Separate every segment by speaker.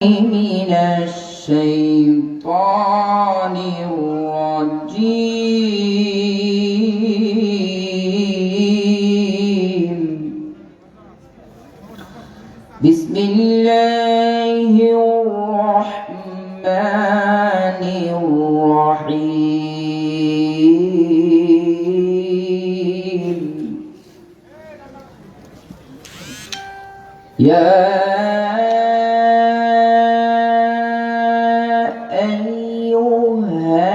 Speaker 1: من الشيطان الرجيم. بسم الله الرحمن الرحيم. يا أيها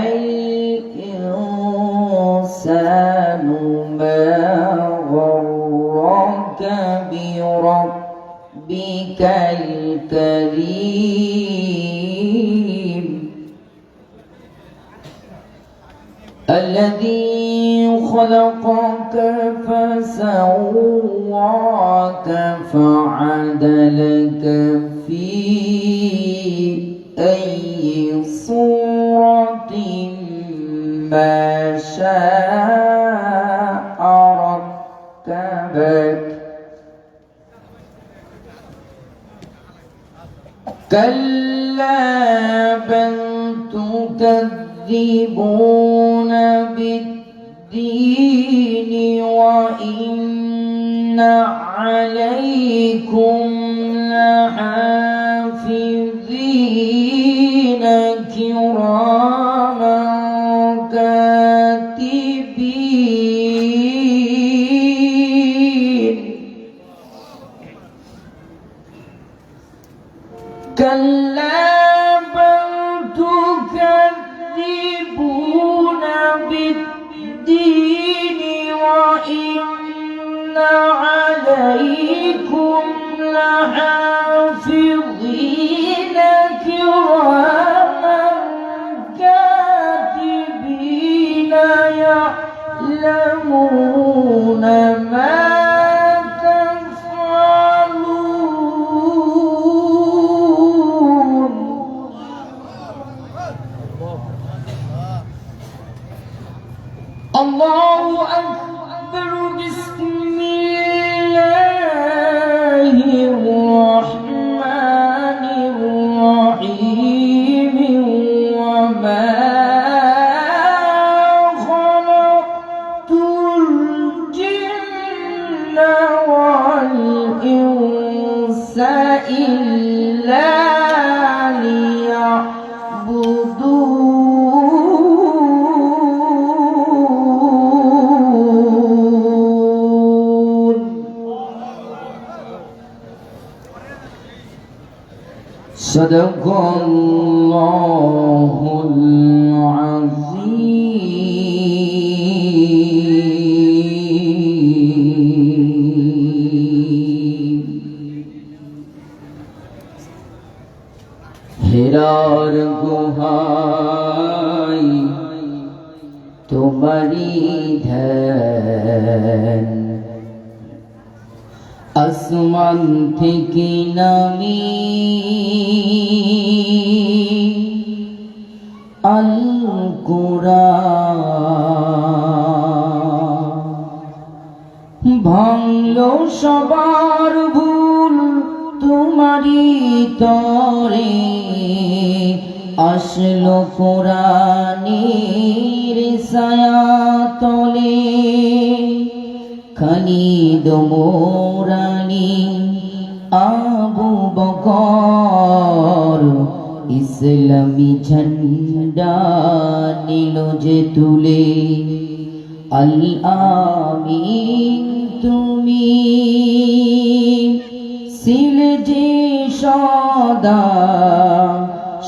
Speaker 1: الإنسان ما غرك بربك الكريم الذي خلقك فسواك فعدلك في أي صورة ما شاء ركبك. كلا بل تكذبون بالدين وإن عليكم لحافظين كراما كاتبين. كلا بل تكذبون بالدين وإن عليكم لحافظين كراما كاتبين يعلمون ما الله أكبر. بسم الله الرحمن الرحيم. وما خلقت الجن والإنس إلا ليعبدون. صدق الله العظيم. হেরার গুহায় তোমারি ধ্যান আসমান থেকে নামি আল কুরআন ভাঙলো সবার ভুল তোমারি তরে আসলো কোরআনের ছায়াতলে। খালিদ মোরানি আবু বকর ইসলামী ঝন্ডা নিল যে তুলে। আল আমিন তুমি ছিলে যে সদা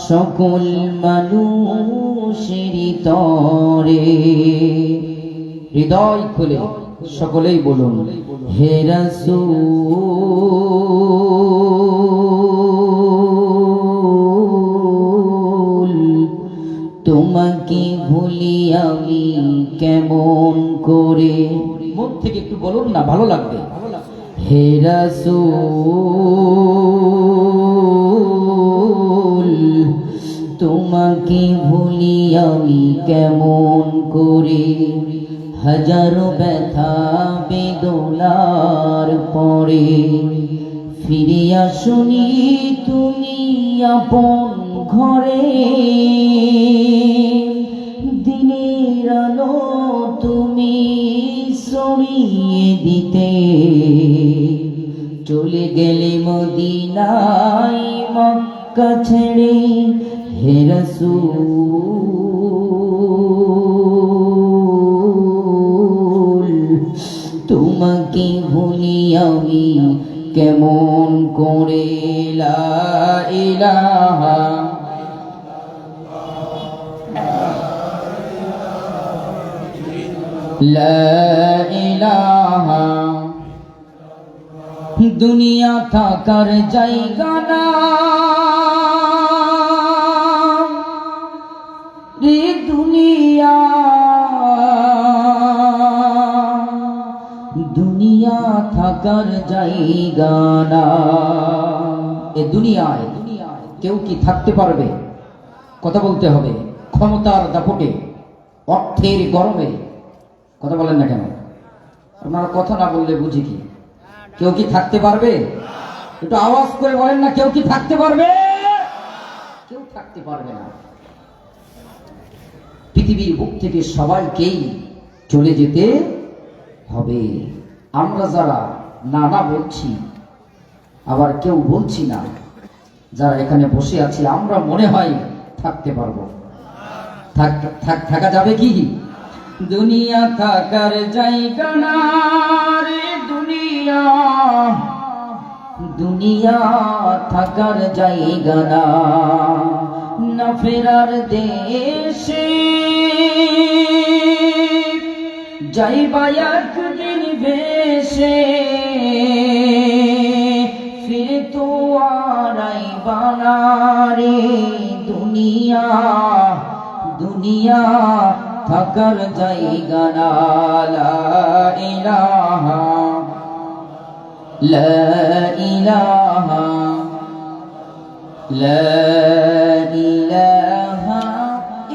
Speaker 1: সকল মানুষের তরে। হৃদয় খুলে সকলেই বলুন হে রাসূল তোমাকে ভুলি আমি কেমন করে। মন থেকে একটু বলুন না, ভালো লাগবে। হে রাসূল তোমাকে ভুলি আমি কেমন করে। হাজারো ব্যথা বেদনার পরে ফিরে আসুনি তুমি আপন ঘরে, দিনের আলো তুমি ছড়িয়ে দিতে, চলে গেলে মদিনায় মক্কা ছেড়ে হে রাসূল। তোমাকে ভুলি আমি কেমন করে, লা ইলাহা লা ইলাহা। দুনিয়া থাকার জায়গা না রে দুনিয়া, দুনিয়া থাকার জায়গা না। এ দুনিয়ায় কেউ কি থাকতে পারবে? কথা বলতে হবে। ক্ষমতার দাপটে, অর্থের গরমে, কথা বলেন না কেন? আপনারা কথা না বললে বুঝি কি? কেউ কি থাকতে পারবে? একটু আওয়াজ করে বলেন না, কেউ কি থাকতে পারবে? কেউ থাকতে পারবে না। পৃথিবীর বুক থেকে সবাইকেই চলে যেতে হবে। আমরা যারা না না বলছি, আবার কেউ বলছি না, যারা এখানে বসে আছি, আমরা মনে হয় থাকতে পারবো। থাকা যাবে কি? দুনিয়া থাকার জায়গা না রে দুনিয়া, দুনিয়া থাকার জায়গা না। না ফেরার দেশে যাইবা একদিন ভেসে, ফিরে তো আর আইবা না রে দুনিয়া, দুনিয়া থাকার জায়গা না। লা ইলাহা লা ইলাহা লা ইলাহা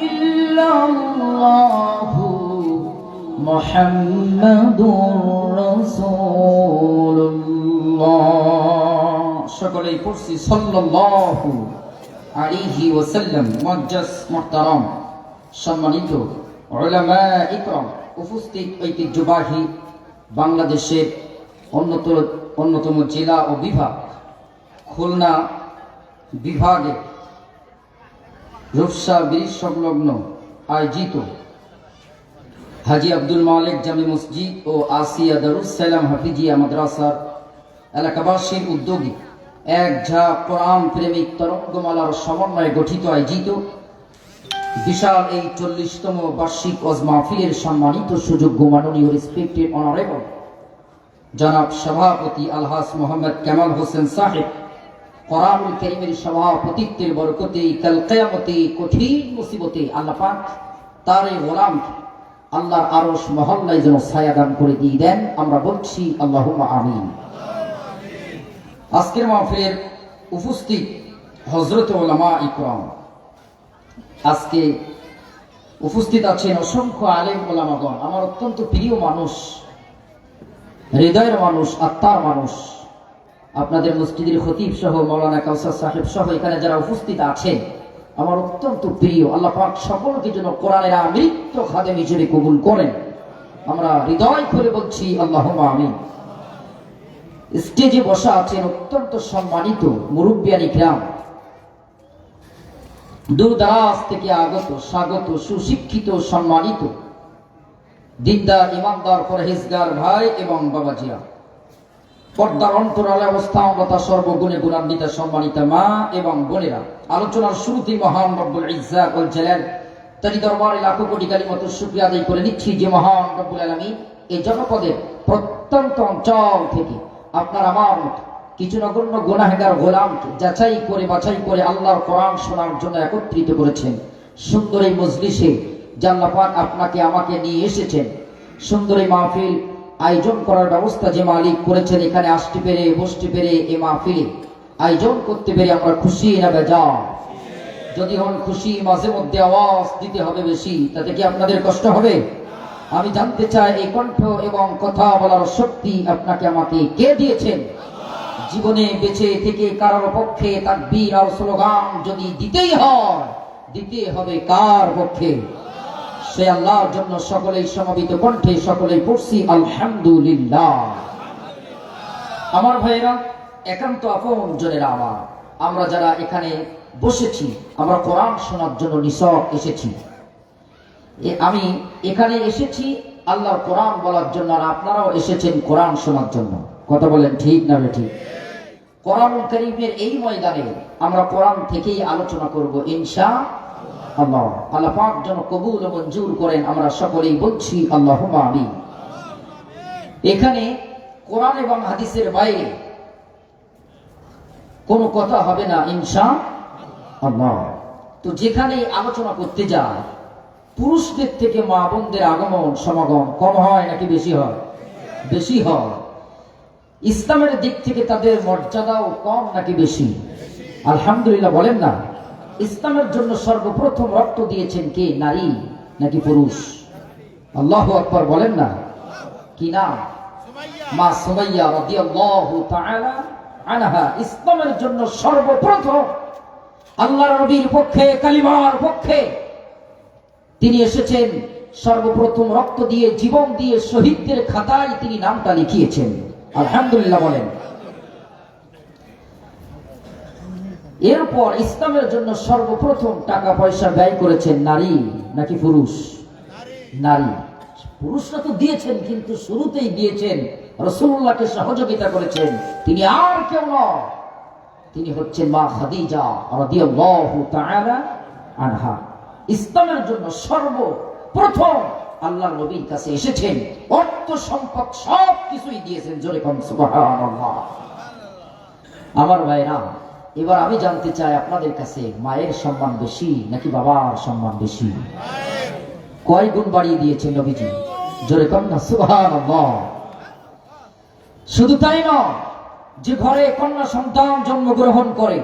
Speaker 1: ইল্লাল্লাহু মুহাম্মাদুর রাসূলুল্লাহ। সকলেই পড়ছি সাল্লাল্লাহু আলাইহি ওয়াসাল্লাম। মুআজ্জাজ মুহতারাম, সম্মানিত উলামা ইকরাম, উপস্থিত ঐতিহ্যবাহী বাংলাদেশের অন্যতম জেলা ও বিভাগ খুলনা বিভাগে রূপসা ব্রিজ সংলগ্ন আয়োজিত হাজী আব্দুল মালিক জামে মসজিদ ও আসিয়া দারুস সালাম হাফিজিয়া মাদ্রাসার এলাকাবাসীর উদ্যোগে এক ঝাঁক কোরআন প্রেমিক তরঙ্গমালার সমন্বয়ে গঠিত আয়োজিত বিশাল এই 40তম বার্ষিক ওয়াজ মাহফিলের সম্মানিত সুযোগ্য মাননীয় রেসপেক্টেড অনারেবল জনাব সভাপতি আলহাজ মোহাম্মদ কামাল হোসেন সাহেব, কোরআনুল কারীমের সভাপতিত্বের বরকতে কাল কিয়ামতে কঠিন মুসিবতে আল্লাহ পাক তার এই গোলামকে আল্লাহর আরশ মহল্লায় যেন ছায়া দান করে দিয়ে দেন, আমরা বলছি আল্লাহুম্মা আমিন। আজকের মাহফিলের উপস্থিত হযরত উলামা ইকরাম, আজকে উপস্থিত আছেন অসংখ্য আলেম ওলামাগণ, আমার অত্যন্ত প্রিয় মানুষ, হৃদয়ের মানুষ, আত্মার মানুষ, আপনাদের মসজিদের খতিব সহ মাওলানা কাউসার সাহেব সহ এখানে যারা উপস্থিত আছেন আমার অত্যন্ত প্রিয়। আল্লাহ পাক সকলকে যেন কোরআনের আমৃত খাদেম হিসেবে কবুল করেন, আমরা হৃদয় করে বলছি আল্লাহুম্মা আমিন। স্টেজে বসা আছেন অত্যন্ত সম্মানিত মুরব্বিয়ান ইকরাম, দূর দারাজ থেকে আগত স্বাগত সুশিক্ষিত সম্মানিত দিনদার ইমানদার পরহেজগার ভাই এবং বাবাজিরা, পর্দার অন্তরালে অবস্থানরত সর্বগুণে গুণান্বিত সম্মানিত মা এবং বোনেরা, আলোচনার শুরুতেই মহান রব্বুল ইজ্জাত ওয়াল জালাল তারই দরবারে লাখো কোটি কালিমাত শুকরিয়া আদায় করে নিচ্ছি যে মহান রব্বুল আলামিন এই জনপদের প্রত্যন্ত অঞ্চল থেকে আপনার আমার মতো কিছু নগণ্য গুনাহগার গোলামকে যাচাই করে বাছাই করে আল্লাহর কোরআন শোনার জন্য একত্রিত করেছেন সুন্দর এই মজলিসে। যে আল্লাহ পাক আপনাকে আমাকে নিয়ে এসেছেন, সুন্দর এই মাহফিল আয়োজন করার ব্যবস্থা যে মালিক করেছেন, এখানে আসতে পেরে বসতে পেরে এই মাহফিলে আয়োজন করতে পেরে আমরা খুশি না বেজার? যদি হন খুশি, মাঝে মধ্যে আওয়াজ দিতে হবে বেশি, তাতে কি আপনাদের কষ্ট হবে? আমি জানতে চাই এই কণ্ঠ এবং কথা বলার শক্তি আপনাকে আমাকে কে দিয়েছেন? জীবনে বেঁচে থেকে কারোর পক্ষে তাকবীর আর স্লোগান যদি দিতেই হয়, দিতে হবে কার পক্ষে? সে আল্লাহর জন্য সকলেই সমবেত কণ্ঠে সকলেই পড়ছি আলহামদুলিল্লাহ। আমার ভাইয়েরা, একান্ত আপন জনেরা আমার, আমরা যারা এখানে বসেছি, আমরা কোরআন শোনার জন্য নিছক এসেছি। আমি এখানে এসেছি আল্লাহর কোরআন বলার জন্য, আর আপনারাও এসেছেন কোরআন শোনার জন্য। কথা বলেন ঠিক না ঠিক? কোরআন কারীমের এই ময়দানে আমরা কোরআন থেকেই আলোচনা করব ইনশাআল্লাহ। আল্লাহ পাক যেন কবুল ও মঞ্জুর করেন, আমরা সকলেই বলছি আল্লাহুম্মা আমিন। এখানে কোরআন এবং হাদিসের বাইরে কোনো কথা হবে না ইনশাআল্লাহ। তো যেখানে আলোচনা করতে যায়, পুরুষদের থেকে মা বোনদের আগমন সমাগম কম হয় নাকি বেশি হয়? বেশি হয়। ইসলামের দিক থেকে তাদের মর্যাদাও কম নাকি বেশি? আলহামদুলিল্লাহ বলেন না। ইসলামের জন্য সর্বপ্রথম রক্ত দিয়েছেন কে? নারী নাকি পুরুষ? আল্লাহু আকবার বলেন না। কি নাম? মা সুমাইয়া রাদিয়াল্লাহু তাআলা আনহা। ইসলামের জন্য সর্বপ্রথম আল্লাহর নবীর পক্ষে, কালিমার পক্ষে তিনি এসেছেন। সর্বপ্রথম রক্ত দিয়ে, জীবন দিয়ে শহীদদের খাতায় তিনি নামটা লিখিয়েছেন। আলহামদুলিল্লাহ বলেন। এরপর ইসলামের জন্য সর্বপ্রথম টাকা পয়সা ব্যয় করেছেন নারী নাকি পুরুষ? নারী। পুরুষরা তো দিয়েছেন, কিন্তু শুরুতেই দিয়েছেন, রাসূলুল্লাহকে সহযোগিতা করেছেন তিনি আর কেউ নয়, তিনি হচ্ছেন মা খাদিজা রাদিয়াল্লাহু তাআলা আনহা। ইসলামের জন্য সর্বপ্রথম আল্লাহর নবীর কাছে এসেছেন, অর্থ সম্পদ সব কিছুই দিয়েছেন। জোরে কোন সুবহানাল্লাহ। আমার ভাইরা, এবার আমি জানতে চাই আপনাদের কাছে, মায়ের সম্মান বেশি নাকি বাবার সম্মান বেশি? কয় গুণ বাড়িয়ে দিয়েছেন নবীজি? জোরে কোন না সুবহানাল্লাহ। শুধু তাই নয়, যে ঘরে কন্যা সন্তান জন্মগ্রহণ করে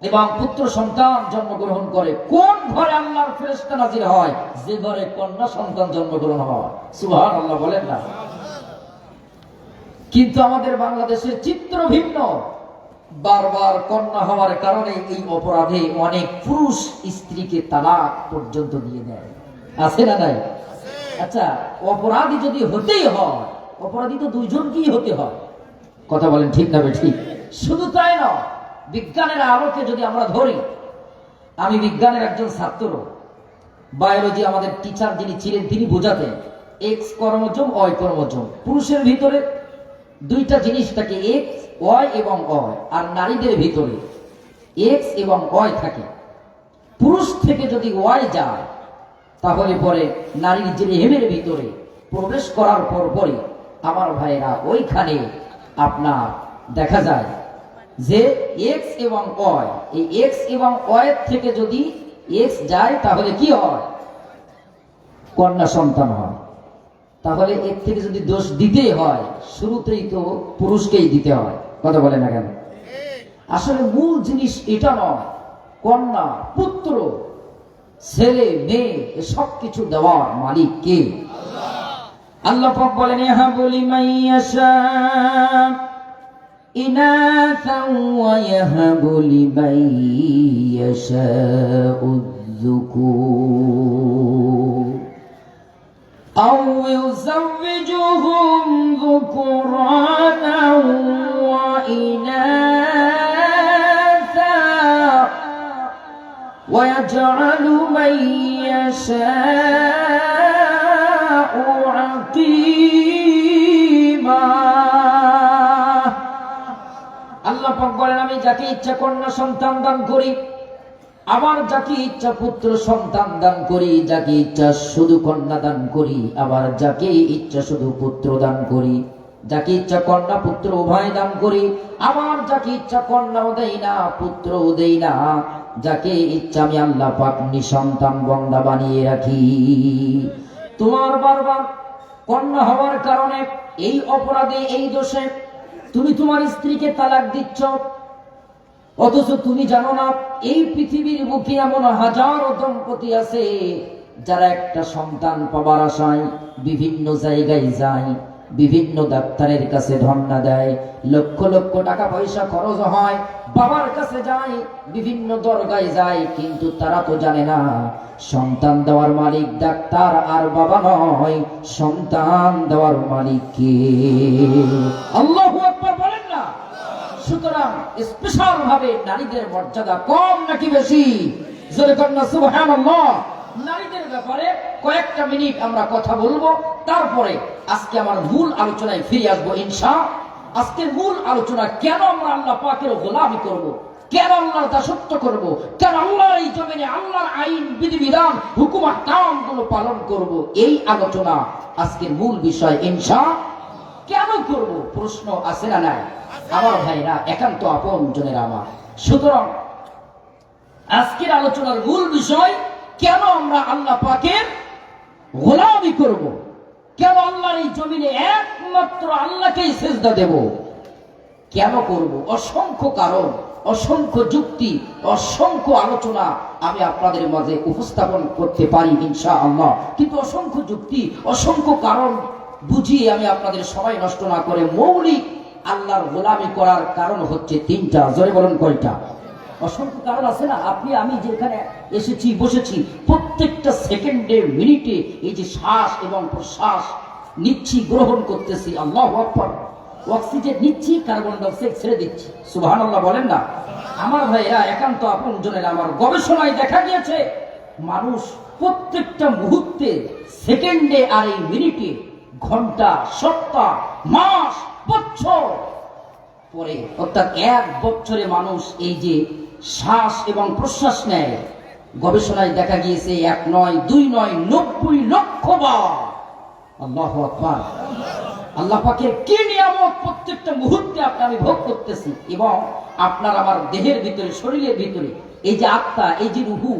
Speaker 1: এবং পুত্র সন্তান জন্মগ্রহণ করে, কোন ঘরে আল্লাহর ফেরেশতা নাজির হয়? যে ঘরে কন্যা সন্তান জন্মগ্রহণ হয়। সুবহানাল্লাহ বলেন না। কিন্তু আমাদের বাংলাদেশের চিত্র ভিন্ন। বারবার কন্যা হওয়ার কারণে এই অপরাধে অনেক পুরুষ স্ত্রীকে তালাক পর্যন্ত দিয়ে দেয়। আছে না নাই? আচ্ছা, অপরাধী যদি হতেই হয়, অপরাধী তো দুইজনকেই হতে হয়। কথা বলেন ঠিক না ঠিক? শুধু তাই নয়, বিজ্ঞানের আলোকে যদি আমরা ধরি, আমি বিজ্ঞানের একজন ছাত্র, বায়োলজি আমাদের টিচার যিনি ছিলেন তিনি বোঝাতেন এক্স ক্রোমোজোম ওয়াই ক্রোমোজোম। পুরুষের ভিতরে দুইটা জিনিস থাকে, এক্স ওয়াই এবং ওয়াই, আর নারীদের ভিতরে এক্স এবং ওয়াই থাকে। পুরুষ থেকে যদি ওয়াই যায়, তাহলে পরে নারীর যে রেহেমের ভিতরে প্রবেশ করার পর পরে আমার ভাইয়েরা, ওইখানে আপনার দেখা যায় যে এক্স এবং ওয়াই, এই এক্স এবং ওয়াই থেকে যদি এক্স যায় তাহলে কি হয়? কন্যা সন্তান হয়। তাহলে এর থেকে যদি দোষ দিতে হয়, শুরুতেই তো পুরুষকেই দিতে হয়। কথা বলে না কেন? আসলে মূল জিনিস এটা নয়। কন্যা, পুত্র, ছেলে, মেয়ে, সব কিছু দেওয়ার মালিক কে? আল্লাহ পাক বলেন, ইয়াহাবু লিমান ইয়াশা ইনাসা ওয়া ইয়াহাবু লিমান ইয়াশাউ যুকুর আও ইউযাওবিজুহুম যুকুরানা ওয়া ইনাসা ওয়া ইয়াজআলু মান ইয়াশাউ আকিমা। আল্লাহ পাক বলেন, আমি যাকে ইচ্ছা কন্যা সন্তান দান করি, আবার যাকে ইচ্ছা পুত্র সন্তান দান করি, যাকে ইচ্ছা শুধু কন্যা দান করি, আবার যাকে ইচ্ছা শুধু পুত্র দান করি, যাকে ইচ্ছা কন্যা পুত্র উভয় দান করি, আবার যাকে ইচ্ছা কন্যাও দেই না, পুত্রও দেই না, যাকে ইচ্ছা আমি আল্লাহ পাক নিঃসন্তান বান্দা বানিয়ে রাখি। তোমার বারবার কন্যা হওয়ার কারণে, এই অপরাধে, এই দোষে তুমি তোমার স্ত্রীকে তালাক দিচ্ছ, অথচ তুমি জানো না এই পৃথিবীর বুকে এমন হাজারো দম্পতি আছে যারা একটা সন্তান পাবার আশায় বিভিন্ন জায়গায় যায়, বিভিন্ন ডাক্তারের কাছে ধর্ণা দেয়, লক্ষ লক্ষ টাকা পয়সা খরচ হয়, বাবার কাছে যায়, বিভিন্ন দরগায় যায়, কিন্তু তারা তো জানে না সন্তান দেওয়ার মালিক ডাক্তার আর বাবা নয়, সন্তান দেওয়ার মালিক কে? আল্লাহু আকবার বলেন না। সুতরাং স্পেশাল ভাবে নারীদের মর্যাদা কম নাকি বেশি? জোরে কন্যা সুবহানাল্লাহ। নারীদের ব্যাপারে কয়েকটা মিনিট আমরা কথা বলবো, তারপরে আজকে আমার মূল আলোচনায় ফিরে আসবো ইনশাআল্লাহ। আজকের মূল আলোচনা, কেন আমরা আল্লাহ পাকের গোলামি করব, কেন আল্লাহর দাসত্ব করব, কেন আল্লাহর এই জমিনে আল্লাহর আইন বিধিবিধান হুকুম আহকাম গুলো পালন করব, এই আলোচনা আজকের মূল বিষয় ইনশাআল্লাহ। কেন করব প্রশ্ন আছে না নাই? আমার ভাইরা, একান্ত আপন জনেরা আমার, সুতরাং আজকের আলোচনার মূল বিষয়, কেন আমরা আল্লাহ পাকের গোলামি করব, কেন আল্লাহর এই জমিনে একমাত্র আল্লাহকেই সিজদা দেব, কেন করব? অসংখ্য কারণ, অসংখ্য যুক্তি, অসংখ্য আলোচনা আমি আপনাদের মাঝে উপস্থাপন করতে পারি ইনশাআল্লাহ, কিন্তু অসংখ্য যুক্তি, অসংখ্য কারণ বুঝিয়ে আমি আপনাদের সময় নষ্ট না করে মৌলিক আল্লাহর গোলামি করার কারণ হচ্ছে তিনটা। জোরে বলুন কয়টা? অসংখ্য কারণ আছে না। আপনি আমি যেখানে এসেছি, বসেছি, প্রত্যেকটা সেকেন্ডে মিনিটে এই যে শ্বাস এবং প্রশ্বাস নিচ্ছি, গ্রহণ করতেছি, আল্লাহু আকবার, অক্সিজেন নিচ্ছি, কার্বন ডাই অক্সাইড ছেড়ে দিচ্ছি, সুবহানাল্লাহ বলেন না। আমার ভাইরা, একান্ত আপন জনের আমার, গবেষণায় দেখা গিয়েছে মানুষ প্রত্যেকটা মুহূর্তে, সেকেন্ডে আর এই মিনিটে, ঘন্টা, সপ্তাহ, মাস, বছর পরে, অর্থাৎ 1 বছরে মানুষ এই যে শ্বাস এবং প্রশ্বাস নেয়, গবেষণায় দেখা গিয়েছে 1 নয়, 2 নয়, 90 লক্ষ বার। আল্লাহু আকবার। আল্লাহ পাকের কি নিয়ামত প্রত্যেকটা মুহূর্তে আমি ভোগ করতেছি, এবং আপনার আমার দেহের ভিতরে, শরীরের ভিতরে এই যে আত্মা, এই যে রুহু,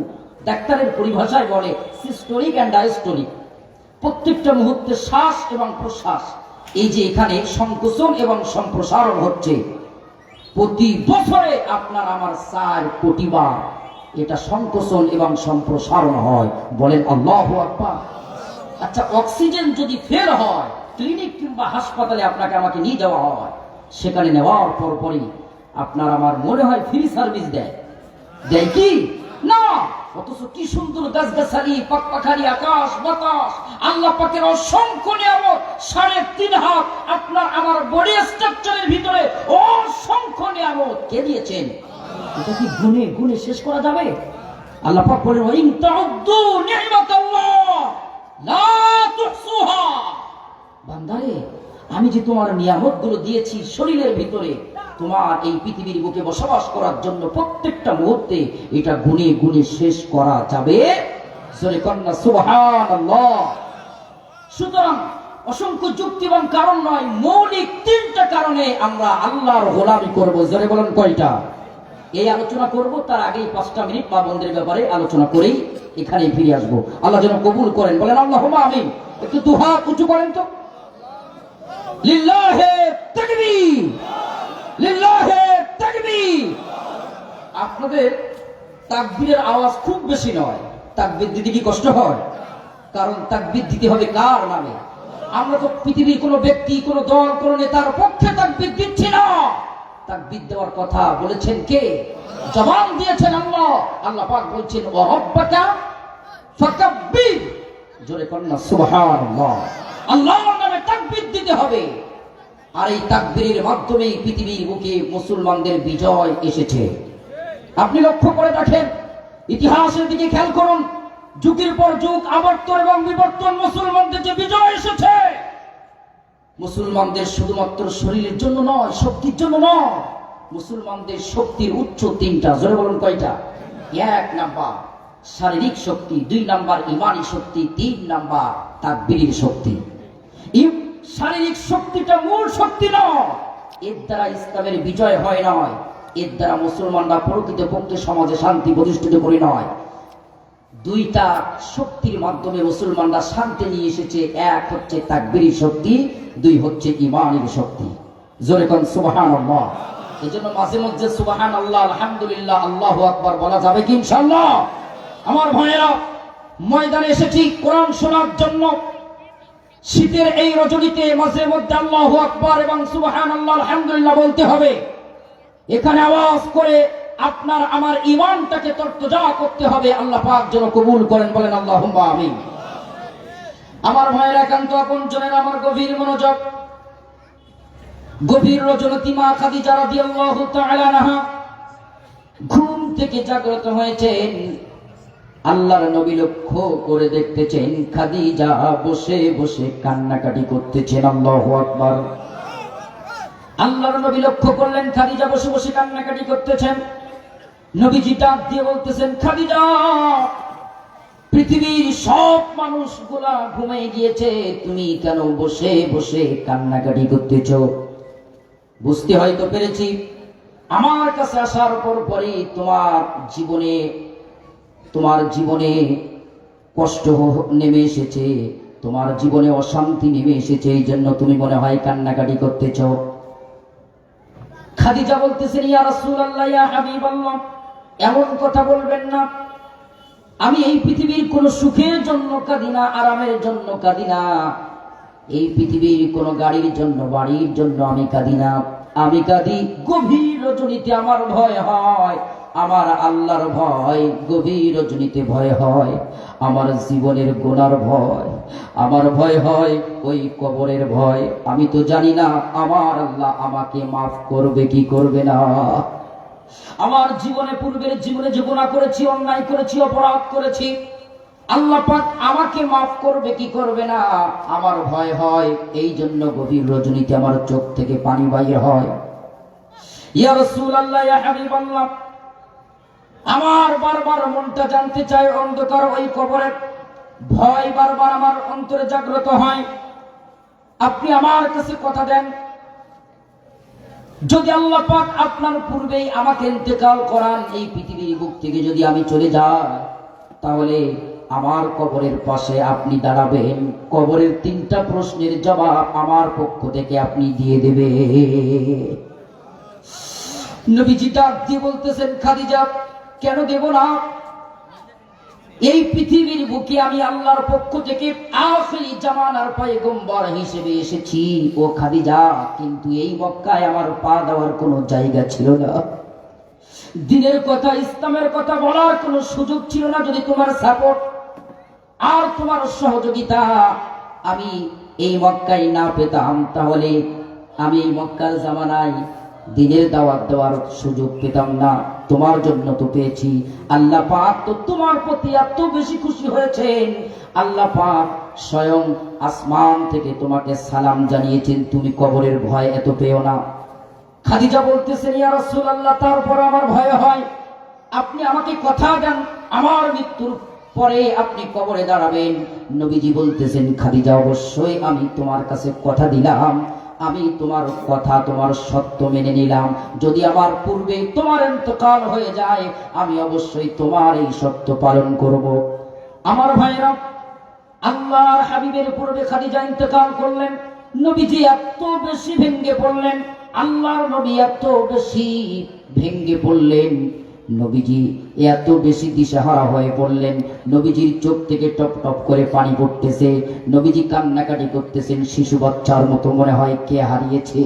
Speaker 1: ডাক্তারের পরিভাষায় বলে সিস্টোলিক এন্ড ডায়াস্টোলিক, প্রত্যেকটা মুহূর্তে শ্বাস এবং প্রশ্বাস, এই যে এখানে সংকোচন এবং সম্প্রসারণ হচ্ছে, প্রতি বছরে আপনার আমার 4 কোটি বার এটা সংকোচন এবং সম্প্রসারণ হয়। বলেন আল্লাহু আকবার। আচ্ছা, অক্সিজেন যদি ফেল হয়, ক্লিনিক কিংবা হাসপাতালে আপনাকে আমাকে নিয়ে যাওয়া হয়, সেখানে নেওয়ার পরই আপনার আমার মনে হয় ফ্রি সার্ভিস দেয়, দেয় কি না? অথচ কি সুন্দর গাছগাছালি, পাখপাখালি, আকাশ বাতাস, আল্লাহ পাকের অসংখ্য নিয়ামত, 3.5 হাত আপনার আমার বডি স্ট্রাকচারের ভিতরে অসংখ্য নিয়ামত কে দিয়েছেন? এটা কি গুণে গুণে শেষ করা যাবে? আল্লাহ পাক বলেন, ওয়া ইন তাউদ্দু নি'মাতাল্লাহ লা তুহসুহা। বান্দারে, আমি যে তোমার নিয়ামত গুলো দিয়েছি শরীরের ভিতরে, তোমার এই পৃথিবীর বুকে বসবাস করার জন্য, প্রত্যেকটা মুহূর্তে এটা গুণে গুণে শেষ করা যাবে। জোরে কন্যা সুবহানাল্লাহ। সুতরাং অসংখ্য যুক্তি এবং কারণ নয়, মৌলিক 3টা কারণে আমরা আল্লাহর গোলামি করব। জোরে বলেন কয়টা? এই আলোচনা করব, তার আগেই 5টা মিনিট মা বোনদের ব্যাপারে আলোচনা করেই এখানে ফিরে আসবো। আল্লাহ যেন কবুল করেন। বলেন আল্লাহুম্মা আমিন। একটু দুহাত উঁচু করেন তো। লিল্লাহে তাকবীর, লিল্লাহে তাকবীর। আপনাদের তাকবীরের আওয়াজ খুব বেশি নয়। তাকবীর দিতে কি কষ্ট হয়? কারণ তাকবীর দিতে হবে কার নামে? আমরা তো পৃথিবীর কোনো ব্যক্তি, কোনো দল, কোনো নেতার পক্ষে তাকবীর দিচ্ছি না। তাকবীর দেওয়ার কথা বলেছেন কে? জবান দিয়েছেন আল্লাহ। আল্লাহ পাক বলছেন, ওয়া রাব্বাকা ফাকাব্বির। জোরে কন্যা সুবহানাল্লাহ। আল্লাহর নামে তাকবীর দিতে হবে। আর এই তাকবীরের মাধ্যমেই পৃথিবীর বুকে মুসলমানদের বিজয় এসেছে। আপনি লক্ষ্য করে দেখেন, ইতিহাসের দিকে খেয়াল করুন, যুগের পর যুগ আবর্তন এবং বিবর্তন, মুসলমানদের যে বিজয় এসেছে, মুসলমানদের শুধুমাত্র শরীরের জন্য নয়, শক্তির জন্য নয়। মুসলমানদের শক্তির উৎস 3টা। জোরে বলুন কয়টা? 1 নাম্বার শারীরিক শক্তি, 2 নাম্বার ঈমানী শক্তি, 3 নাম্বার তাকবীরের শক্তি। শারীরিক শক্তিটা মূল শক্তি নয়, এর দ্বারা ইসলামের বিজয় হয় নয়, এর দ্বারা মুসলমানরা প্রকৃতপক্ষে সমাজে শান্তি প্রতিষ্ঠিত করে নয়। 2টা শক্তির মাধ্যমে মুসলমানরা শান্তি নিয়ে এসেছে। 1 হচ্ছে তাকবীরের শক্তি, 2 হচ্ছে ঈমানের শক্তি। জোরে কোন সুবহানাল্লাহ। এজন্য মাঝে মধ্যে সুবহানাল্লাহ, আলহামদুলিল্লাহ, আল্লাহু আকবার বলা যাবে কি ইনশাআল্লাহ? আমার ভাইয়েরা, ময়দানে এসেছি কোরআন শোনার জন্য, শীতের এই রজনীতে মাঝে মধ্যে আল্লাহু আকবার এবং সুবহানাল্লাহ আলহামদুলিল্লাহ বলতে হবে। এখানে আওয়াজ করে আপনার আমার ঈমানটাকে তরতাজা করতে হবে। আল্লাহ পাক যেন কবুল করেন, বলেন আল্লাহুম্মা আমিন। আমার ভাইয়ের একান্ত আপনজনের আমার গভীর মনোযোগ। গভীর রজনীতে মা খাদিজা রাদিয়াল্লাহু তাআলা আনহা ঘুম থেকে জাগ্রত হয়েছেন। আল্লাহর নবী লক্ষ্য করে দেখতেছেন খাদিজা বসে বসে কান্নাকাটি করতেছেন। আল্লাহু আকবার। আল্লাহর নবী লক্ষ্য করলেন খাদিজা বসে বসে কান্নাকাটি করতেছেন। নবীজি ডাক দিয়ে বলতেছেন, খাদিজা, পৃথিবীর সব মানুষগুলা ঘুমিয়ে গিয়েছে, তুমি কেন বসে বসে কান্নাকাটি করতেছ? বুঝতে হয়তো পেরেছি, আমার কাছে আসার পরে তোমার জীবনে কষ্ট নেমে এসেছে, তোমার জীবনে অশান্তি নেমে এসেছে, এই জন্য তুমি মনে হয় কান্নাকাটি করতেছ। খাদিজা বলতেছেন, ইয়া রাসূলুল্লাহ, ইয়া হাবিবাল্লাহ, এমন কথা বলবেন না। আমি এই পৃথিবীর কোন সুখের জন্য কাঁদি না, আরামের জন্য কাঁদি না, এই পৃথিবীর কোন গাড়ির জন্য, বাড়ির জন্য আমি কাঁদি না। আমি কাঁদি গভীর রজনীতে আমার ভয় হয়, আমার আল্লাহর ভয় গভীর রজনীতে ভয় হয়, আমার জীবনের গুনার ভয়, আমার ভয় হয় ওই কবরের ভয়। আমি তো জানি না আমার আল্লাহ আমাকে মাফ করবে কি করবে না। আমার জীবনে, পূর্বের জীবনে যে গুনাহ করেছি, অন্যায় করেছি, অপরাধ করেছি, আল্লাহ পাক আমাকে মাফ করবে কি করবে না, আমার ভয় হয়। এই জন্য গভীর রজনীতে আমার চোখ থেকে পানি বাইর হয়। ইয়া রাসূলুল্লাহ, ইয়া হাবিবাল্লাহ, আমার বারবার মনটা জানতে চায়, অন্ধকার ওই কবরের ভয় বারবার আমার অন্তরে জাগ্রত হয়। আপনি আমার কাছে কথা দেন, যদি আল্লাহ পাক আপনার পূর্বেই আমাকে ইন্তেকাল করান, এই পৃথিবীর বুক থেকে যদি আমি চলে যাই, তাহলে আমার কবরের পাশে আপনি দাঁড়াবেন, কবরের 3টা প্রশ্নের জবাব আমার পক্ষ থেকে আপনি দিয়ে দেবে। নবীজি ডাক দিয়ে বলতেছেন, খাদিজা, কেন দেব না? এই পৃথিবীর বুকে আমি আল্লাহর পক্ষ থেকে আখিরি জামানার পয়গম্বর হিসেবে এসেছি ও খাদিজা, কিন্তু এই মক্কায় আমার পা দেওয়ার কোনো জায়গা ছিল না, দ্বীনের কথা, ইসলামের কথা বলার কোনো সুযোগ ছিল না। যদি তোমার সাপোর্ট আর তোমার সহযোগিতা আমি এই মক্কায় না পেতাম, তাহলে আমি এই মক্কার জামানায় দ্বীনের দাওয়াত দেওয়ার সুযোগ পেতাম না। তোমার জন্য তো পেয়েছি। আল্লাহ পাক তো তোমার প্রতি এত বেশি খুশি হয়েছেন, আল্লাহ পাক স্বয়ং আসমান থেকে তোমাকে সালাম জানিয়েছেন, তুমি কবরের ভয় এত পেও না। খাদিজা বলতেছেন, ইয়া রাসূলুল্লাহ, তারপর আমার ভয় হয়, আপনি আমাকে কথা দেন, আমার মৃত্যুর পরে আপনি কবরে দাঁড়াবেন। নবীজি বলতেছেন, খাদিজা, অবশ্যই আমি তোমার কাছে কথা দিলাম, আমি তোমার কথা, তোমার সত্য মেনে নিলাম। যদি আমার পূর্বে তোমার ইন্তেকাল হয়ে যায়, আমি অবশ্যই তোমার এই সত্য পালন করব। আমার ভাইরা, আল্লাহর হাবিবের পূর্বে খাদিজা ইন্তেকাল করলেন। নবীজি এত বেশি ভেঙ্গে পড়লেন, আল্লাহর নবী এত বেশি ভেঙ্গে পড়লেন, নবীজি এত বেশি দিশাহারা হয়ে পড়লেন। নবীজির চোখ থেকে টপ টপ করে পানি পড়তেছে, নবীজি কান্নাকাটি করতেছেন শিশু বাচ্চার মতো, মনে হয় কে হারিয়েছে।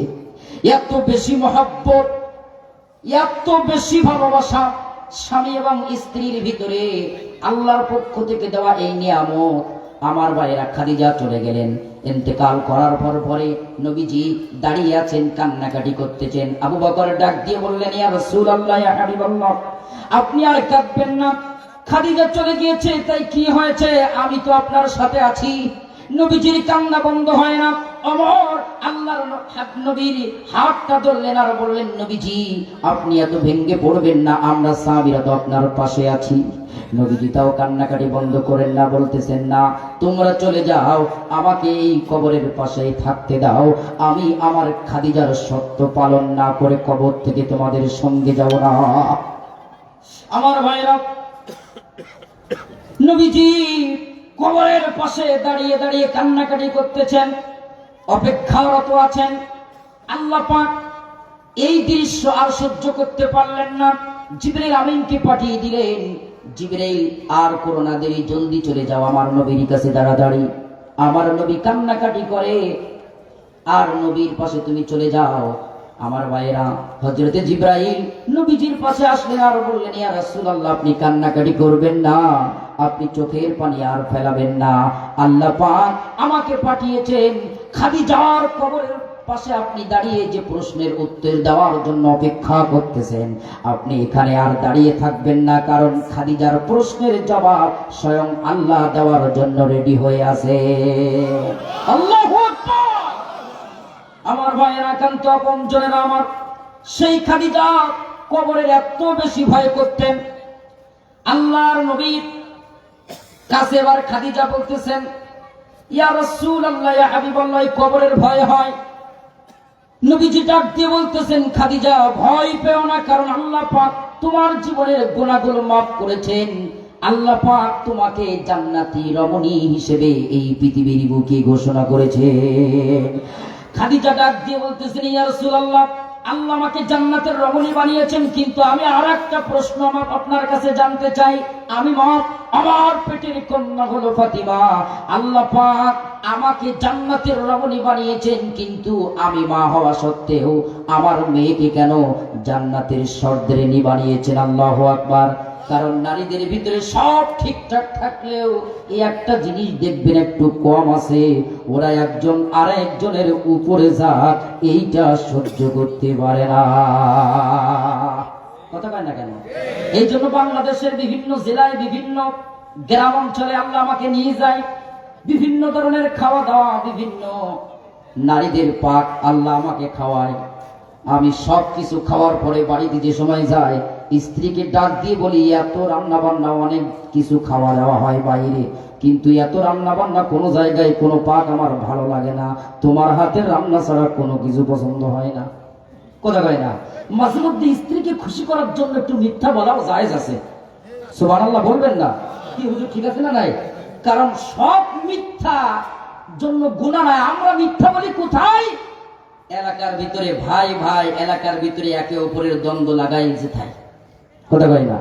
Speaker 1: এত বেশি মহব্বত, এত বেশি ভালোবাসা স্বামী এবং স্ত্রীর ভিতরে, আল্লাহর পক্ষ থেকে দেওয়া এই নিয়ামত। আমার ভাইয়েরা, খাদিজা চলে গেলেন, ইন্তেকাল করার পরে নবীজি দাঁড়িয়ে আছেন, কান্নাকাটি করতেছেন। আবু বকর ডাক দিয়ে বললেন, ইয়া রাসূলুল্লাহ, ইয়া হাবিবাল্লাহ, আপনি আর কাঁদবেন না, খাদিজা চলে গিয়েছে, তাই কি হয়েছে? আমি তো আপনার সাথে আছি। নবীজির কান্না বন্ধ হয় না। অমর আল্লাহর নবীর হাতটা ধরলেন আর বললেন, নবীজি, আপনি এত ভেঙ্গে পড়বেন না, আমরা সাহাবীরা তো আপনার পাশে আছি। নবীজি তাও কান্নাকাটি বন্ধ করেন না, বলতেছেন, না, তোমরা চলে যাও, আমাকে এই কবরের পাশে থাকতে দাও, আমি আমার খাদিজার সত্য পালন না করে কবর থেকে তোমাদের সঙ্গে যাব না। আমার ভাইরা, নবীজি কবরের পাশে দাঁড়িয়ে দাঁড়িয়ে কান্নাকাটি করতেছেন, অপেক্ষারত আছেন। আল্লাহ পাক এই দৃশ্য আর সহ্য করতে পারলেন না, জিবরাইল আমিনকে পাঠিয়ে দিলেন। জিবরাইল, আর করোনা দেরি, জলদি চলে যাও আমার নবীর কাছে তাড়াতাড়ি। আমার নবী কান্নাকাটি করে আর নবীর পাশে তুমি চলে যাও। আমার ভাইয়েরা, হযরতে জিবরাইল নবীজির পাশে আসলেন আর বললেন, ইয়া রাসূলুল্লাহ, আপনি কান্নাকাটি করবেন না, আপনি চোখের পানি আর ফেলাবেন না। আল্লাহ পাক আমাকে পাঠিয়েছেন খাদিজার কবরের পাশে আপনি দাঁড়িয়ে যে প্রশ্নের উত্তর দেওয়ার জন্য অপেক্ষা করতেছেন, আপনি এখানে আর দাঁড়িয়ে থাকবেন না, কারণ খাদিজার প্রশ্নের জবাব স্বয়ং আল্লাহ দেওয়ার জন্য রেডি হয়ে আছে। আল্লাহু আকবার। আমার ভাইয়েরা, একান্ত আপনজনেরা আমার, সেই খাদিজা কবরের এত বেশি ভয় করতেন। আল্লাহর নবীর কাছে এবার খাদিজা বলতেছেন, ইয়া রাসূলুল্লাহ, ইয়া হাবিবাল্লাহ, কবরের ভয় হয়। নবীজি ডাক দিয়ে বলতেছেন, খাদিজা ভয় পেও না, কারণ আল্লাহ পাক তোমার জীবনের গুনাহগুলো মাফ করেছেন। আল্লাহ পাক তোমাকে জান্নাতি রমণী হিসেবে এই পৃথিবীর বুকে ঘোষণা করেছেন। খাদিজা ডাক দিয়ে বলতেছেন, ইয়া রাসূলুল্লাহ, আল্লাহ আমাকে জান্নাতের রমণী বানিয়েছেন, কিন্তু আমি আরেকটা প্রশ্ন আপনার কাছে জানতে চাই। আমি মা, আমার পেটের কন্যা হলো ফাতিমা। আল্লাহ পাক আমাকে জান্নাতের রমণী বানিয়েছেন, কিন্তু আমি মা হওয়া সত্ত্বেও আমার মেয়েকে কেন জান্নাতের সর্দারিনী বানিয়েছেন? আল্লাহু আকবার। কারণ নারীদের ভিতরে সব ঠিকঠাক থাকলেও এই একটা জিনিস দেখবেন একটু কম আছে, ওরা একজন আরেকজনের উপরে যাক এইটা সহ্য করতে পারে না। কথা কয় না কেন? এই জন্য বাংলাদেশের বিভিন্ন জেলায়, বিভিন্ন গ্রাম অঞ্চলে আল্লাহ আমাকে নিয়ে যায়, বিভিন্ন ধরনের খাওয়া দাওয়া, বিভিন্ন নারীদের পাক আল্লাহ আমাকে খাওয়ায়। আমি সব কিছু খাওয়ার পরে বাড়িতে যে সময় যাই, স্ত্রীকে ডাক দিয়ে বলি, এত রান্না বান্না, অনেক কিছু খাওয়া দাওয়া হয় বাইরে, কিন্তু এত রান্না বান্না কোনো জায়গায় কোনো পাক আমার ভালো লাগে না, তোমার হাতের রান্না ছাড়া কোনো কিছু পছন্দ হয় না। কথা কয় না? মাঝে মধ্যে স্ত্রীকে খুশি করার জন্য একটু মিথ্যা বলাও জায়েজ আছে। সুবহানাল্লাহ বলবেন না? কি হুজুর ঠিক আছে না? নাই। কারণ সব মিথ্যা জন্য গুনাহ নাই। আমরা মিথ্যা বলি কোথায়? এলাকার ভিতরে ভাই ভাই, এলাকার ভিতরে একে অপরের দ্বন্দ্ব লাগাই যে থাকে। কথা কয় না?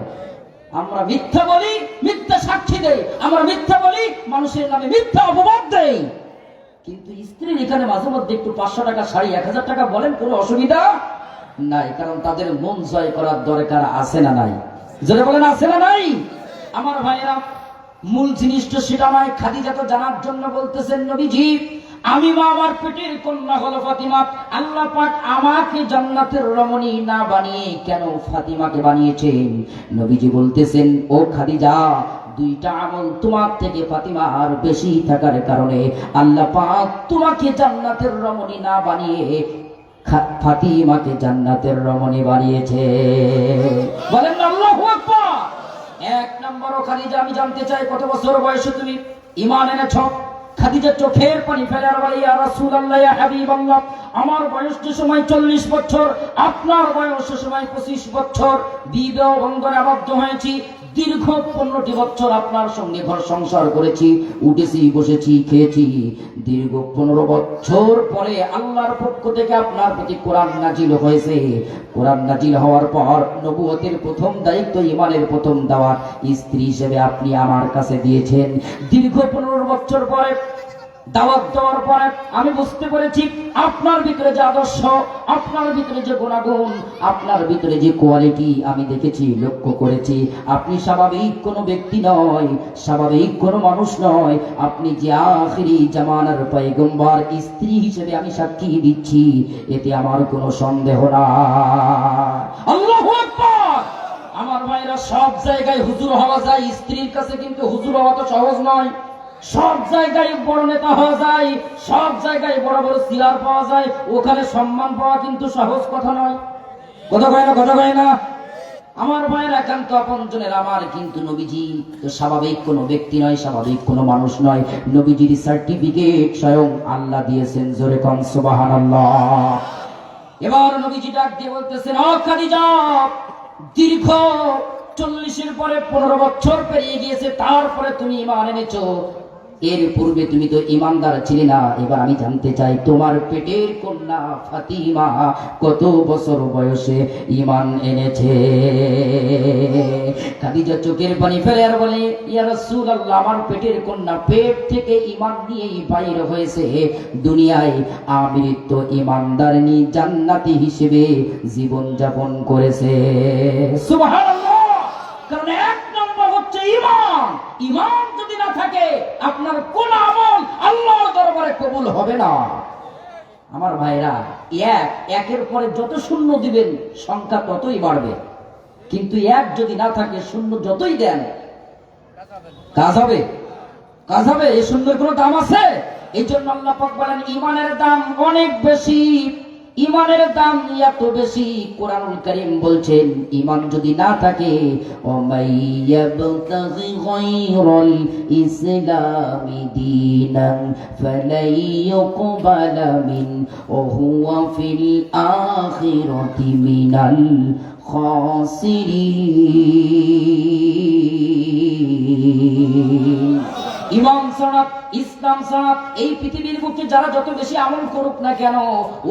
Speaker 1: আমরা মিথ্যা বলি, মিথ্যা সাক্ষী দেই, আমরা মিথ্যা বলি, মানুষের নামে মিথ্যা অপবাদ দেই। কিন্তু স্ত্রীর এখানে মাঝে মধ্যে একটু 500 টাকা শাড়ি, 1000 টাকা বলেন, কোনো অসুবিধা নাই, কারণ তাদের মন জয় করার দরকার আছে না নাই? যারা বলেন আছে না নাই? আমার ভাইয়েরা, মূল জিনিসটা সেটা নয়। খাদিজা তো জানার জন্য বলতেছেন, নবীজি আমি মা, আমার পেটের কন্যা হলো ফাতিমা। আল্লাহ পাক আমাকে জান্নাতের রমণী না বানিয়ে কেন ফাতিমাকে বানিয়েছেন? নবীজি বলতেছেন, ও খাদিজা, দুইটা আমল তোমার থেকে ফাতিমার বেশি থাকার কারণে আল্লাহ পাক তোমাকে জান্নাতের রমণী না বানিয়ে ফাতিমাকে জান্নাতের রমণী বানিয়েছে। বলেন আল্লাহু আকবার। এক নম্বর, খাদিজা, আমি জানতে চাই কত বছর বয়সে তুমি ঈমান এনেছ? খাদিজা চোখের পানি ফেলে আর বলে, ইয়া রাসূলুল্লাহ, ইয়া হাবিবাল্লাহ, আমার বয়স যে সময় 40 বছর, আপনার বয়স সময় 25 বছর, বিবাহ বন্ধনে আবদ্ধ হয়েছি, দীর্ঘ 15টি বছর আপনার সঙ্গে ঘর সংসার করেছি, উঠেছি, বসেছি, খেয়েছি। দীর্ঘ 15 বছর পরে আল্লাহর পক্ষ থেকে আপনার প্রতি কোরআন নাজিল হয়েছে। কোরআন নাজিল হওয়ার পর নবুয়তের প্রথম দায়িত্ব, ঈমানের প্রথম দাওয়াত স্ত্রী হিসেবে আপনি আমার কাছে দিয়েছেন। দীর্ঘ 15 বছর পরে দাওয়াত দেওয়ার পরে আমি বুঝতে পেরেছি আপনার ভিতরে যে আদর্শ, আপনার ভিতরে যে গুণাগুণ, আপনার ভিতরে যে কোয়ালিটি আমি দেখেছি, লক্ষ্য করেছি। আপনি স্বাভাবিক কোনো ব্যক্তি নয়, স্বাভাবিক কোনো মানুষ নয়, আপনি যে আখিরি জামানার পয়গম্বর। স্ত্রী হিসেবে আমি সাক্ষী দিচ্ছি, এতে আমার কোনো সন্দেহ না। আল্লাহু আকবার। আমার ভাইরা, সব জায়গায় হুজুর হওয়া যায়, স্ত্রীর কাছে কিন্তু হুজুর হওয়া তো সহজ নয়। সব জায়গায় বড় নেতা হওয়া যায়, সব জায়গায় বড় বড় সিলার পাওয়া যায়, ওখানে সম্মান পাওয়া কিন্তু সহজ কথা নয়। কথা কয় না? কথা কয় না? আমার ভাইয়ের, একান্ত আপনজনের আমার, কিন্তু নবীজি তো স্বাভাবিক কোনো ব্যক্তি নয়, স্বাভাবিক কোনো মানুষ নয়। নবীজির সার্টিফিকেট স্বয়ং আল্লাহ দিয়েছেন। জোরে কোন সুবহানাল্লাহ। এবার নবীজি ডাক দিয়ে বলতেছেন, ও খাদিজা, দীর্ঘ 40-এর পরে 15 বছর পেরিয়ে গিয়েছে, তারপরে তুমি ঈমান এনেছো। এর পূর্বে তুমি তো ইমানদার ছিলে না। এবার আমি জানতে চাই তোমার পেটের কন্যা ফাতিমা কত বছর বয়সে ঈমান এনেছে? খাদিজা চোখের পানি ফেলে আর বলে, ইয়া রাসূলুল্লাহ, আমার পেটের কন্যা পেট থেকে ঈমান নিয়েই বাইর হয়েছে দুনিয়ায়। আমৃত্যু ঈমানদারনী জান্নাতি হিসেবে জীবন যাপন করেছে। সুবহানাল্লাহ। কারণ এক নম্বর হচ্ছে ঈমান। ঈমান যদি না থাকে আপনার কোন আমল আল্লাহর দরবারে কবুল হবে না। আমার ভাইরা, একের পরে যত শূন্য দিবেন সংখ্যা ততই বাড়বে, কিন্তু এক যদি না থাকে শূন্য যতই দেন কাজ হবে, কাজ হবে। এই শূন্যের কোনো দাম আছে? এই জন্য আল্লাহ পাক বলেন ঈমানের দাম অনেক বেশি। ঈমানের দাম এত বেশি, কোরআনুল কারীম বলছেন ঈমান যদি না থাকে, ওমাইয়াবতাগি গায়রাল ইসলামি দীনান ফালাই ইউকবালা মিন ওয়া হুয়া ফিল আখিরাতি মিনাল খাসিরিন। ঈমান ছাড়া, ইসলাম ছাড়া এই পৃথিবীর বুকে যারা যত বেশি আমল করুক না কেন,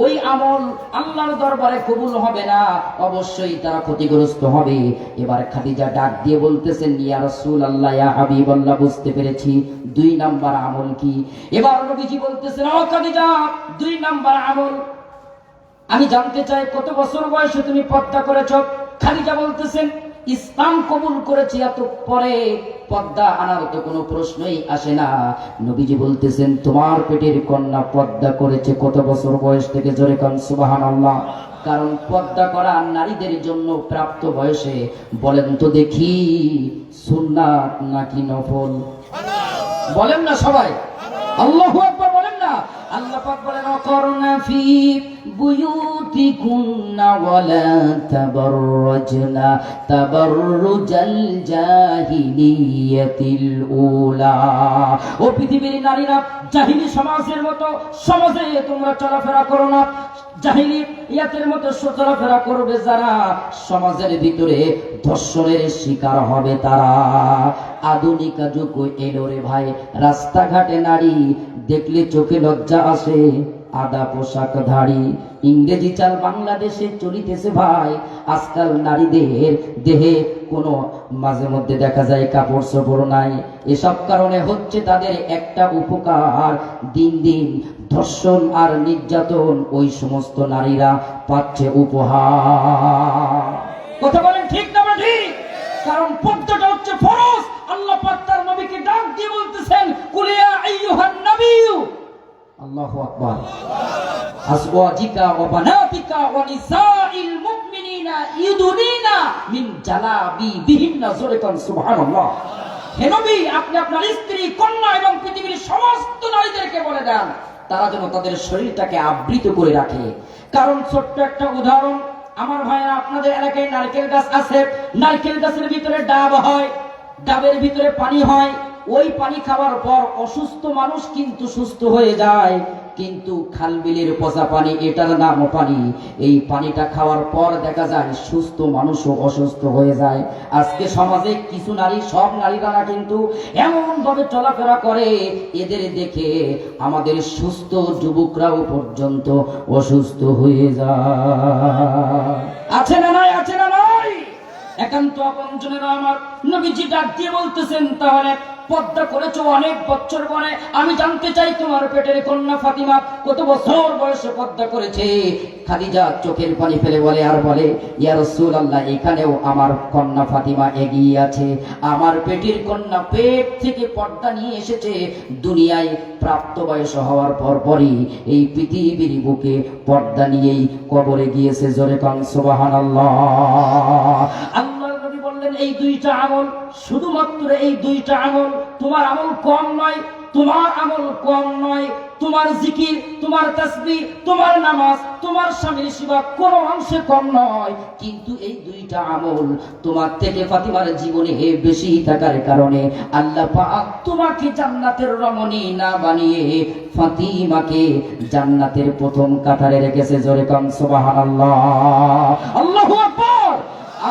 Speaker 1: ওই আমল আল্লাহর দরবারে কবুল হবে না, অবশ্যই তারা ক্ষতিগ্রস্ত হবে। এবার খাদিজা ডাক দিয়ে বলতেছেন, ইয়া রাসূলুল্লাহ, ইয়া হাবিবাল্লাহ, বুঝতে পেরেছি। 2 নাম্বার আমল কি? এবার নবীজি বলতেছেন, ও খাদিজা, 2 নাম্বার আমল আমি জানতে চাই কত বছর বয়সে তুমি পর্দা করেছো? খাদিজা বলতেছেন, ইসলাম কবুল করেছি, এত পরে পর্দা আনার তো কোনো প্রশ্নই আসে না। নবীজি বলতেছেন, তোমার পেটের কন্যা পর্দা করেছে কত বছর বয়স থেকে? জোরে কান সুবহানাল্লাহ। কারণ পর্দা করা নারীদের জন্য প্রাপ্ত বয়সে, বলেন তো দেখি, সুন্নাত নাকি নফল? বলেন না সবাই, আল্লাহু আকবার বলেন না। আল্লাহ পাক বলেন, ওয়াকরনা ফি বুয়ুতিকুন্না ওয়ালা তাবাররাজনা তাবাররুজাল জাহিলিয়াতিল উলা। ও পৃথিবীর নারীরা, জাহিলি সমাজের মতো সমাজে তোমরা চলাফেরা করো না। জাহিলিয়াতের মতো চলাফেরা করবে যারা, সমাজের ভিতরে ধর্ষণের শিকার হবে তারা। আধুনিক যুগ এলো রে ভাই, রাস্তাঘাটে নারী দেখলে চোখে লজ্জা আসে, আদা পোশাকধারী ইংরেজি চাল বাংলাদেশে চলিতেছে ভাই। আজকাল নারীদের দেহে কোনো মাঝে মধ্যে দেখা যায় কাপড় চোপড় নাই। এসব কারণে হচ্ছে তাদের একটা উপকার, দিন দিন ধর্ষণ আর নির্যাতন ওই সমস্ত নারীরা পাচ্ছে উপহার। কথা বলেন ঠিক না ঠিক? কারণ পর্দাটা হচ্ছে ফরজ। আল্লাহ পাক তার নবীকে ডাক দিয়ে বলতেছেন, কুলিয়া আইয়ুহান নাবিয়্যু, আল্লাহু আকবার, আজওয়াজিকা ওয়া বানাতিকা ওয়া নিসাইল মুমিনিনা ইউদুনিনা মিন জালাবিবিহিন্না। জোরে কোন সুবহানাল্লাহ। হে নবী, আপনি আপনার স্ত্রী, কন্যা এবং পৃথিবীর সমস্ত নারীদেরকে বলে দেন তারা যেন তাদের শরীরটাকে আবৃত করে রাখে। কারণ ছোট্ট একটা উদাহরণ, আমার ভাইরা, আপনাদের এলাকায় নারকেল গাছ আছে, নারকেল গাছের ভিতরে ডাব হয়, ডাবের ভিতরে পানি হয়। ওই পানি খাওয়ার পর অসুস্থ মানুষ কিন্তু সুস্থ হয়ে যায়, কিন্তু খালবিলের পচা পানি, এটার নাম পানি, এই পানিটা খাওয়ার পর দেখা যায় সুস্থ মানুষও অসুস্থ হয়ে যায়। আজকে সমাজে কিছু নারী, সব নারীরা না, কিন্তু এমন ভাবে চলাফেরা করে, এদের দেখে আমাদের সুস্থ যুবকরাও পর্যন্ত অসুস্থ হয়ে যায়। আছে না নাই? আছে না নাই? একান্ত আপনজনেরা আমার, নবীজি ডাক দিয়ে বলতেছেন, তাহলে পর্দা করেছো অনেক বছর পরে, আমি জানতে চাই তোমার পেটের কন্যা ফাতিমা কত বছর বয়সে পর্দা করেছে? খাদিজা চোখের পানি ফেলে বলে আর বলে, ইয়া রাসূলুল্লাহ, এখানেও আমার কন্যা ফাতিমা এগিয়ে আছে। আমার পেটের কন্যা পেট থেকে পর্দা নিয়ে এসেছে, দুনিয়ায় প্রাপ্ত বয়স হওয়ার পরই এই পৃথিবীর বুকে পর্দা নিয়েই কবরে গিয়েছে। জোরে কান সুবহানাল্লাহ। আল্লাহর নবী বললেন, এই 2টা আমল, শুধুমাত্র এই 2টা আমল, তোমার আমল কম নয়, তোমার আমল কম নয়, তোমার জিকির, তোমার তাসবিহ, তোমার নামাজ, তোমার স্বামীর সেবা কোনো অংশে কম নয়, কিন্তু এই 2টা আমল তোমার থেকে ফাতিমার জীবনে বেশি থাকার কারণে আল্লাহ পাক তোমাকে জান্নাতের রমণী না বানিয়ে ফাতিমাকে জান্নাতের প্রথম কাতারে রেখেছে। জোরে কান সুবহানাল্লাহ, আল্লাহু আকবার।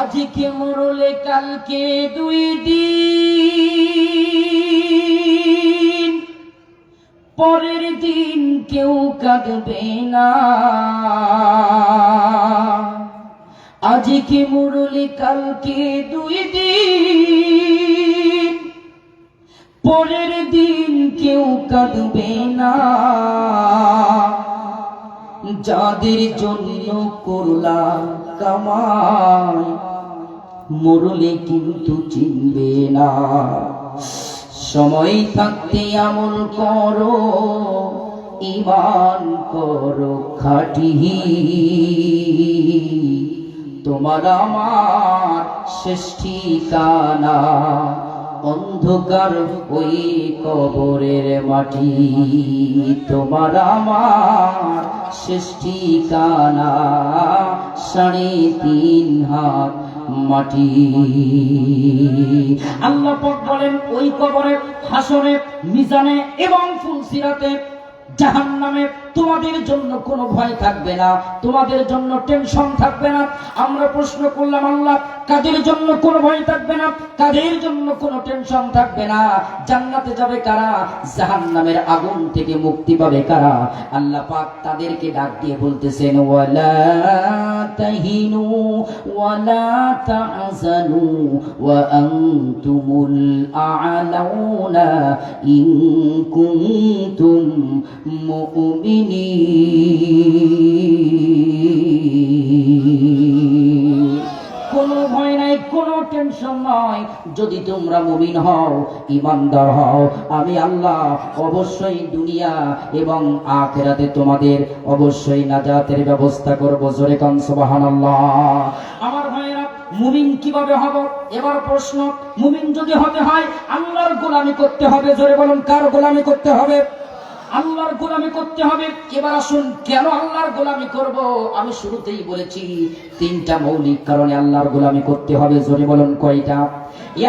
Speaker 1: আজকে মরলে কালকে 2 দিন, পরের দিন কেউ কাঁদবে না, আজকে মুরলি কালকে 2 দিন, পরের দিন কেউ কাঁদবে না, যাদের জন্য করলাম কামাই মরলে কিন্তু চিনবে না। সময় থাকতে আমল করো, ঈমান করো খাঁটি, তোমার আমার শেষ ঠিকানা অন্ধকার ওই কবরের মাটি, তোমার আমার শেষ ঠিকানা 3.5 হাত মাটি। আল্লাহ পাক বলেন ওই কবরে, হাসরে, মিজানে এবং ফুলসিরাতে, জাহান্নামে তোমাদের জন্য কোনো ভয় থাকবে না, তোমাদের জন্য টেনশন থাকবে না। আমরা প্রশ্ন করলাম, আল্লাহ কাদের জন্য কোনো ভয় থাকবে না, কাদের জন্য কোনো টেনশন থাকবে না? জান্নাতে যাবে কারা? জাহান্নামের আগুন থেকে মুক্তি পাবে কারা? আল্লাহ পাক তাদেরকে ডাক দিয়ে বলতেছেন, ওয়ালা তাহিনু ওয়ালা তাহজানু ওয়া আনতুমুল আ'লাউনা ইন কুনতুম মুমিনিন। কোনো ভয় নাই, কোনো টেনশন নয়। যদি তোমরা মুমিন হও, ঈমানদার হও, আমি আল্লাহ অবশ্যই দুনিয়া এবং আখিরাতে তোমাদের অবশ্যই নাজাতের ব্যবস্থা করব। জোরে কান সুবহানাল্লাহ। আমার ভাইরা, মুমিন কিভাবে হব? এবার প্রশ্ন, মুমিন যদি হতে হয় আল্লাহর গোলামি করতে হবে। জোরে বলুন, কার গোলামি করতে হবে? আল্লাহর গোলামি করতে হবে। এবার আসুন, কেন আল্লাহর গোলামি করব? আমি শুরুতেই বলেছি 3টা মৌলিক কারণে আল্লাহর গোলামি করতে হবে। জোরে বলুন, কয়টা?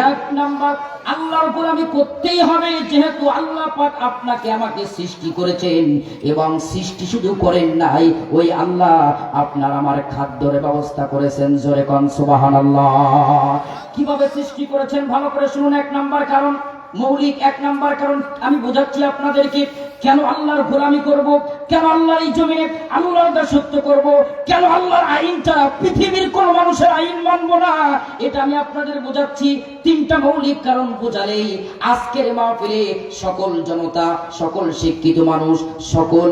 Speaker 1: 1 নাম্বার, আল্লাহর গোলামি করতেই হবে যেহেতু আল্লাহ পাক আপনাকে আমাকে সৃষ্টি করেছেন, এবং সৃষ্টি শুধু করেন নাই, ওই আল্লাহ আপনার আমার খাদ্যের ব্যবস্থা করেছেন। জোরে কোন সুবহানাল্লাহ। কিভাবে সৃষ্টি করেছেন ভালো করে শুনুন। 1 নাম্বার কারণ, মৌলিক 1 নাম্বার কারণ আমি বোঝাচ্ছি আপনাদেরকে। কেন আল্লাহর গোলামি করব? কেন আল্লাহর এই জমিনে আল্লাহর দাসত্ব করব? কেন আল্লাহর আইন ছাড়া পৃথিবীর কোন মানুষের আইন মানব না? এটা আমি আপনাদের বোঝাচ্ছি। 3টা মৌলিক কারণ বোঝালেই আজকের মাহফিলে সকল জনতা, সকল শিক্ষিত মানুষ, সকল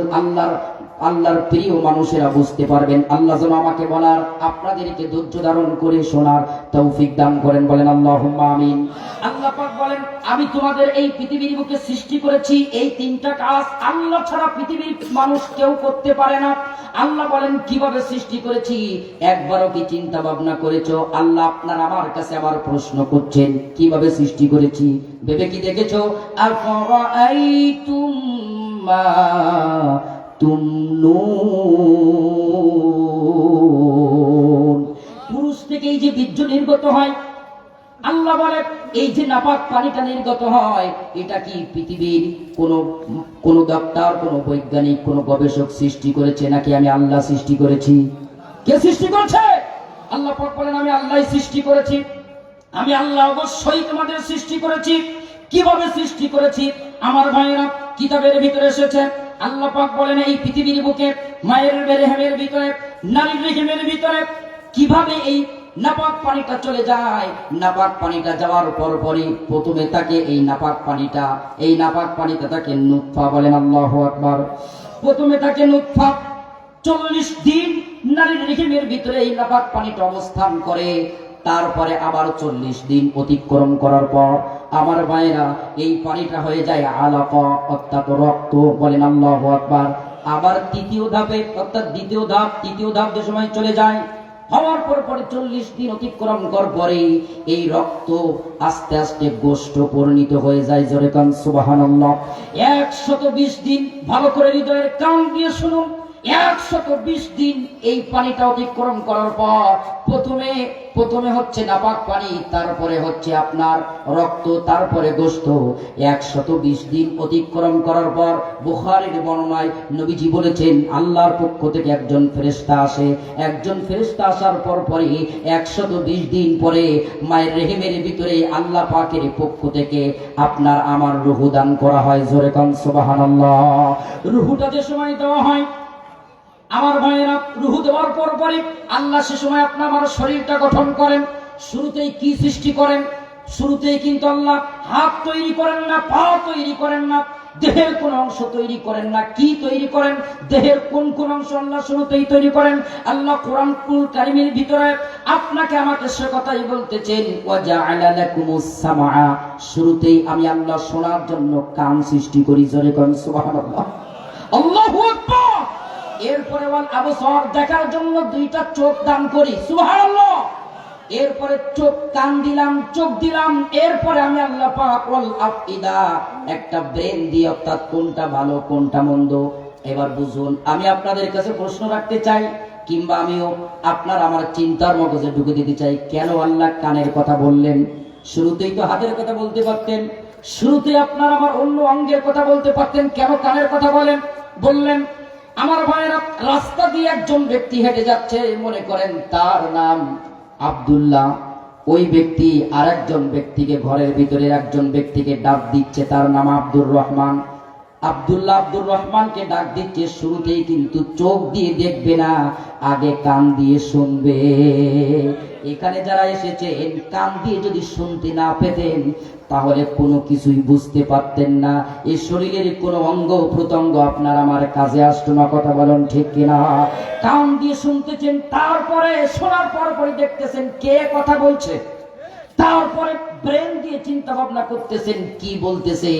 Speaker 1: আল্লাহর প্রিয় মানুষেরা বুঝতে পারবেন। আল্লাহ যেন আমাকে বলার, আপনাদেরকে ধৈর্য ধারণ করে শোনার তৌফিক দান করেন। বলেন আল্লাহুম্মা আমিন। আল্লাহ পাক বলেন, আমি তোমাদের এই পৃথিবীর বুকে সৃষ্টি করেছি। এই 3টা কাজ আল্লাহ ছাড়া পৃথিবীর মানুষ কেউ করতে পারে না। আল্লাহ বলেন, কিভাবে সৃষ্টি করেছি? একবারও কি চিন্তা ভাবনা করেছো? আল্লাহ আপনার আমার কাছে আবার প্রশ্ন করছেন, কিভাবে সৃষ্টি করেছি? ভেবে কি দেখেছো? আফরাআইতুম মা পুরুষ থেকে এই যে বীর্য নির্গত হয়, আল্লাহ বলে এই যে নাপাক পানিটা নির্গত হয়, এটা কি পৃথিবীর কোন ডক্টর, কোন বৈজ্ঞানিক, কোন গবেষক সৃষ্টি করেছে, নাকি আমি আল্লাহ সৃষ্টি করেছি? কে সৃষ্টি করেছে? আল্লাহ পাক বলেন, আমি আল্লাহই সৃষ্টি করেছি। আমি আল্লাহ অবশ্যই তোমাদের সৃষ্টি করেছি। কিভাবে সৃষ্টি করেছি? আমার ভাইয়েরা, কিতাবের ভিতরে এসেছে, আল্লাহ পাক বলেন এই পৃথিবীর বুকে মায়ের রেহেমের ভিতরে, নারীর রেহেমের ভিতরে কিভাবে এই নাপাক পানিটা চলে যায়। নাপাক পানিটা যাওয়ার পরই প্রথমে তাকে এই নাপাক পানিটা তাকে নুতফা। বলেন আল্লাহু আকবার। প্রথমে তাকে নুতফা, 40 দিন নারীর রেহেমের ভিতরে এই নাপাক পানিটা অবস্থান করে। তারপরে আবার 40 দিন অতিক্রম করার পর আমার ভাইরা এই পানিটা হয়ে যায় আলাকা, অর্থাৎ রক্ত। বলেন আল্লাহু আকবার। আবার তৃতীয় ধাপে, অর্থাৎ তৃতীয় ধাপ যে সময় চলে যায়, হওয়ার পরে 40 দিন অতিক্রম করার পরে এই রক্ত আস্তে আস্তে গোষ্ঠ পরিণত হয়ে যায়। জোরে কান সুবহানাল্লাহ। 120 দিন, ভালো করে হৃদয়ের কান দিয়ে শুনুন, 120 দিন এই পানিটা অতিক্রম করার পর প্রথমে হচ্ছে নাপাক পানি, তারপরে হচ্ছে আপনার রক্ত, তারপরে গোশত। 120 দিন অতিক্রম করার পর বুখারীর বর্ণনায় নবীজি বলেছেন আল্লাহর পক্ষ থেকে একজন ফেরেশতা আসে। একজন ফেরেশতা আসার পরই 120 দিন পরে মায়ের রেহেমের ভিতরে আল্লাহ পাকের পক্ষ থেকে আপনার আমার রূহ দান করা হয়। জোরে কান সুবহানাল্লাহ। রূহটা যে সময় দেওয়া হয় আমার ভাইয়েরা, রূহ দেওয়ার পরে আল্লাহ সে সময় আপনার আমার শরীরটা গঠন করেন। শুরুতেই কি সৃষ্টি করেন? শুরুতেই কিন্তু আল্লাহ হাত তৈরি করেন না, পা তৈরি করেন না, দেহের কোন অংশ তৈরি করেন না। কি তৈরি করেন? দেহের কোন কোন অংশ আল্লাহ শুরুতেই তৈরি করেন। আল্লাহ কোরআনুল কারীমের ভিতরে আপনাকে আমাকে সে কথাই বলতেছেন, ওয়া জাআলা লাকুমুস সামআ, শুরুতেই আমি আল্লাহ শোনার জন্য কান সৃষ্টি করি। জোরে কোন সুবহানাল্লাহ, আল্লাহু আকবার। এরপরে ওয়াল আবসার, দেখার জন্য দুইটা চোখ দান করি। সুবহানাল্লাহ। এরপরে চোখ, কান দিলাম, চোখ দিলাম। এরপরে আমি আল্লাহ পাক ওয়াল আফইদা, একটা ব্রেন দিয়ে, অর্থাৎ কোনটা ভালো কোনটা মন্দ। এবার বুঝুন, আমি আপনাদের কাছে প্রশ্ন রাখতে চাই, কিংবা আমিও আপনার আমার চিন্তার মগজে ঢুকে দিতে চাই, কেন আল্লাহ কানের কথা বললেন? শুরুতেই তো হাতের কথা বলতে পারতেন, শুরুতেই আপনার আমার অন্য অঙ্গের কথা বলতে পারতেন, কেন কানের কথা বললেন? আমার ভাইয়েরা, রাস্তা দিয়ে একজন ব্যক্তি হেঁটে যাচ্ছে, মনে করেন তার নাম আব্দুল্লাহ। ওই ব্যক্তি আরেকজন ব্যক্তিকে, ঘরের ভিতরে একজন ব্যক্তিকে ডাক দিচ্ছে, তার নাম আব্দুর রহমান। আব্দুল্লাহ আব্দুর রহমানকে ডাক দিচ্ছে, শুরুতেই কিন্তু চোখ দিয়ে দেখবে না, আগে কান দিয়ে শুনবে। এখানে যারা এসেছেন কান দিয়ে যদি শুনতে না পেতেন তাহলে কোনো কিছুই বুঝতে পারতেন না। এই শরীরের কোনো অঙ্গ প্রত্যঙ্গ আপনার আমার কাজে আসতো না। কথা বলেন ঠিক কিনা? কান দিয়ে শুনতেছেন, তারপরে শোনার পরে দেখতেছেন কে কথা বলছে, তারপরে ব্রেন দিয়ে চিন্তা ভাবনা করতেছেন কি বলতেছে।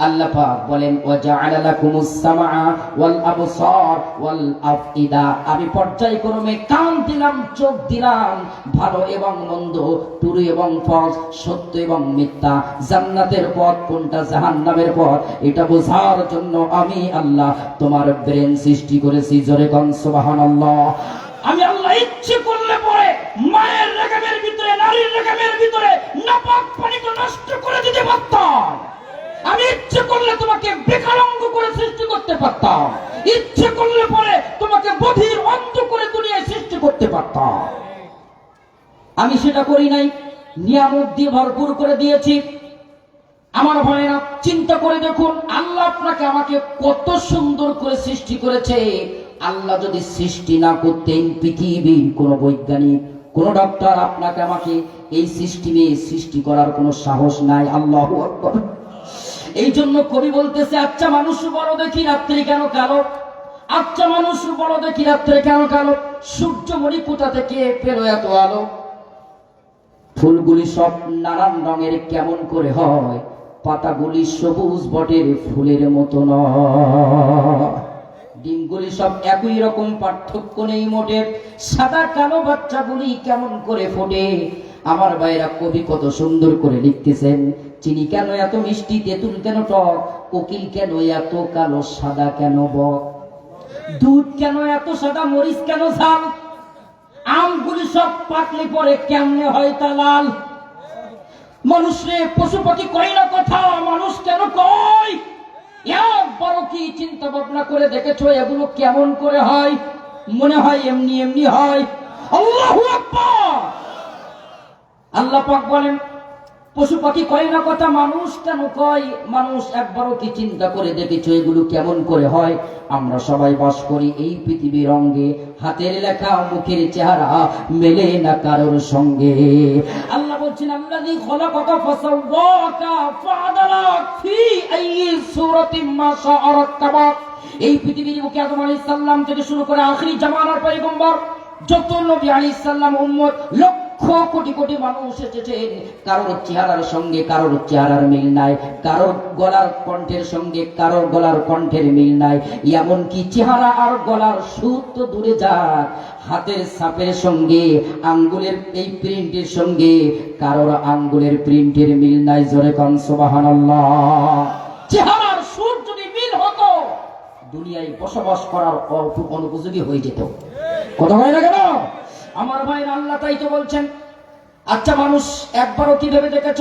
Speaker 1: আল্লাহ পাক বলেন, ওয়া জাআলা লাকুমুস সামআ ওয়াল আবসার ওয়াল আফইদা, আমি পর্যায়ক্রমে কান দিলাম, চোখ দিলাম, ভালো এবং মন্দ, টুরু এবং ফলস, সত্য এবং মিথ্যা, জান্নাতের পথ কোনটা, জাহান্নামের পথ, এটা বোঝার জন্য আমি আল্লাহ তোমার ব্রেন সৃষ্টি করেছি। জোরে কোন সুবহানাল্লাহ। আমি আল্লাহ ইচ্ছে করলে পরে মায়ের রেখামের ভিতরে, নারীর রেখামের ভিতরে নাপাক পানিকে নষ্ট করে দিতে পারতাম। আমি ইচ্ছে করলে তোমাকে বেকারঙ্গ করে সৃষ্টি করতে পারতাম। ইচ্ছে করলে পরে তোমাকে বধির, অন্ধ করে দুনিয়ায় সৃষ্টি করতে পারতাম। আমি সেটা করি নাই, নিয়ামত দিয়ে ভরপুর করে দিয়েছি। আমার ভাইয়েরা, চিন্তা করে দেখুন, আল্লাহ আপনাকে আমাকে কত সুন্দর করে সৃষ্টি করেছে। আল্লাহ যদি সৃষ্টি না করতেন, পৃথিবীর কোন বৈজ্ঞানিক, কোন ডক্টর আপনাকে আমাকে এই সিস্টেমে সৃষ্টি করার কোনো সাহস নাই। আল্লাহু আকবার। এই জন্য কবি বলতেছে, আচ্ছা মানুষ বলো দেখি রাত্রি কেন কালো, আচ্ছা মানুষ বলো দেখি রাত্রে কেন কালো, সূর্যমণি কোথা থেকে পেল এত আলো, ফুলগুলি সব নানান রঙের কেমন করে হয়, পাতাগুলি সবুজ বটের ফুলের মতো নয়, ডিমগুলি সব একই রকম, পার্থক্য নেই মোটের, সাদা কালো বাচ্চাগুলি কেমন করে ফোটে। আমার ভাইরা, কবি কত সুন্দর করে লিখতেছেন, চিনি কেন এত মিষ্টি, তেঁতুল কেন টক, কোকিল কেন এত কালো, সাদা কেন বক, দুধ কেন এত সাদা, মরিচ কেন ঝাল, আমগুলি সব পাকলে পরে কেমনে হয় তা লাল। মানুষে পশু পাখি কয় না কথা, মানুষ কেন কয়? একবারও কি চিন্তা ভাবনা করে দেখেছো এগুলো কেমন করে হয়? মনে হয় এমনি এমনি হয়। আল্লাহু আকবার। আল্লাহ পাক বলেন, পশু পাখি কয় না কথা, মানুষ কেন কয়? মানুষ একবারও কি চিন্তা করে দেখেছো এগুলো কেমন করে হয়? আমরা সবাই বাস করি এই পৃথিবীর অঙ্গে, হাতের লেখা মুখের চেহারা মেলে না কারোর সঙ্গে। আল্লাহ বলছেন, আল্লাযী খলাকাকা ফাসাওয়াকা ফাআদালাক ফি আইয়ি সূরাতিন মা শাআ রাক্কাবাক। এই পৃথিবীর বুকে আদম আলাইহিস সালাম থেকে শুরু করে আখিরি জামানার পয়গম্বর যত নবী আলাইহিস সালাম উম্মত, লক্ষ কোটি কোটি মানুষ এসেছেন, কারোর চেহারার সঙ্গে কারোর চেহারার মিল নাই, কারোর গলার কণ্ঠের সঙ্গে কারোর গলার কণ্ঠের মিল নাই, এমনকি চেহারা আর গলার সুর তো দূরে যাক, হাতের ছাপের সঙ্গে আঙ্গুলের এই প্রিন্টের সঙ্গে কারোর আঙ্গুলের প্রিন্টের মিল নাই। জোরে কোন সুবহানাল্লাহ। চেহারার সুর যদি মিল হতো, দুনিয়ায় বসবাস করার অনুপযোগী হয়ে যেত। কথা হয় না কেন আমার ভাইরা? আল্লাহ তাই তো বলছেন। আচ্ছা মানুষ একবারও কি ভেবে দেখেছ,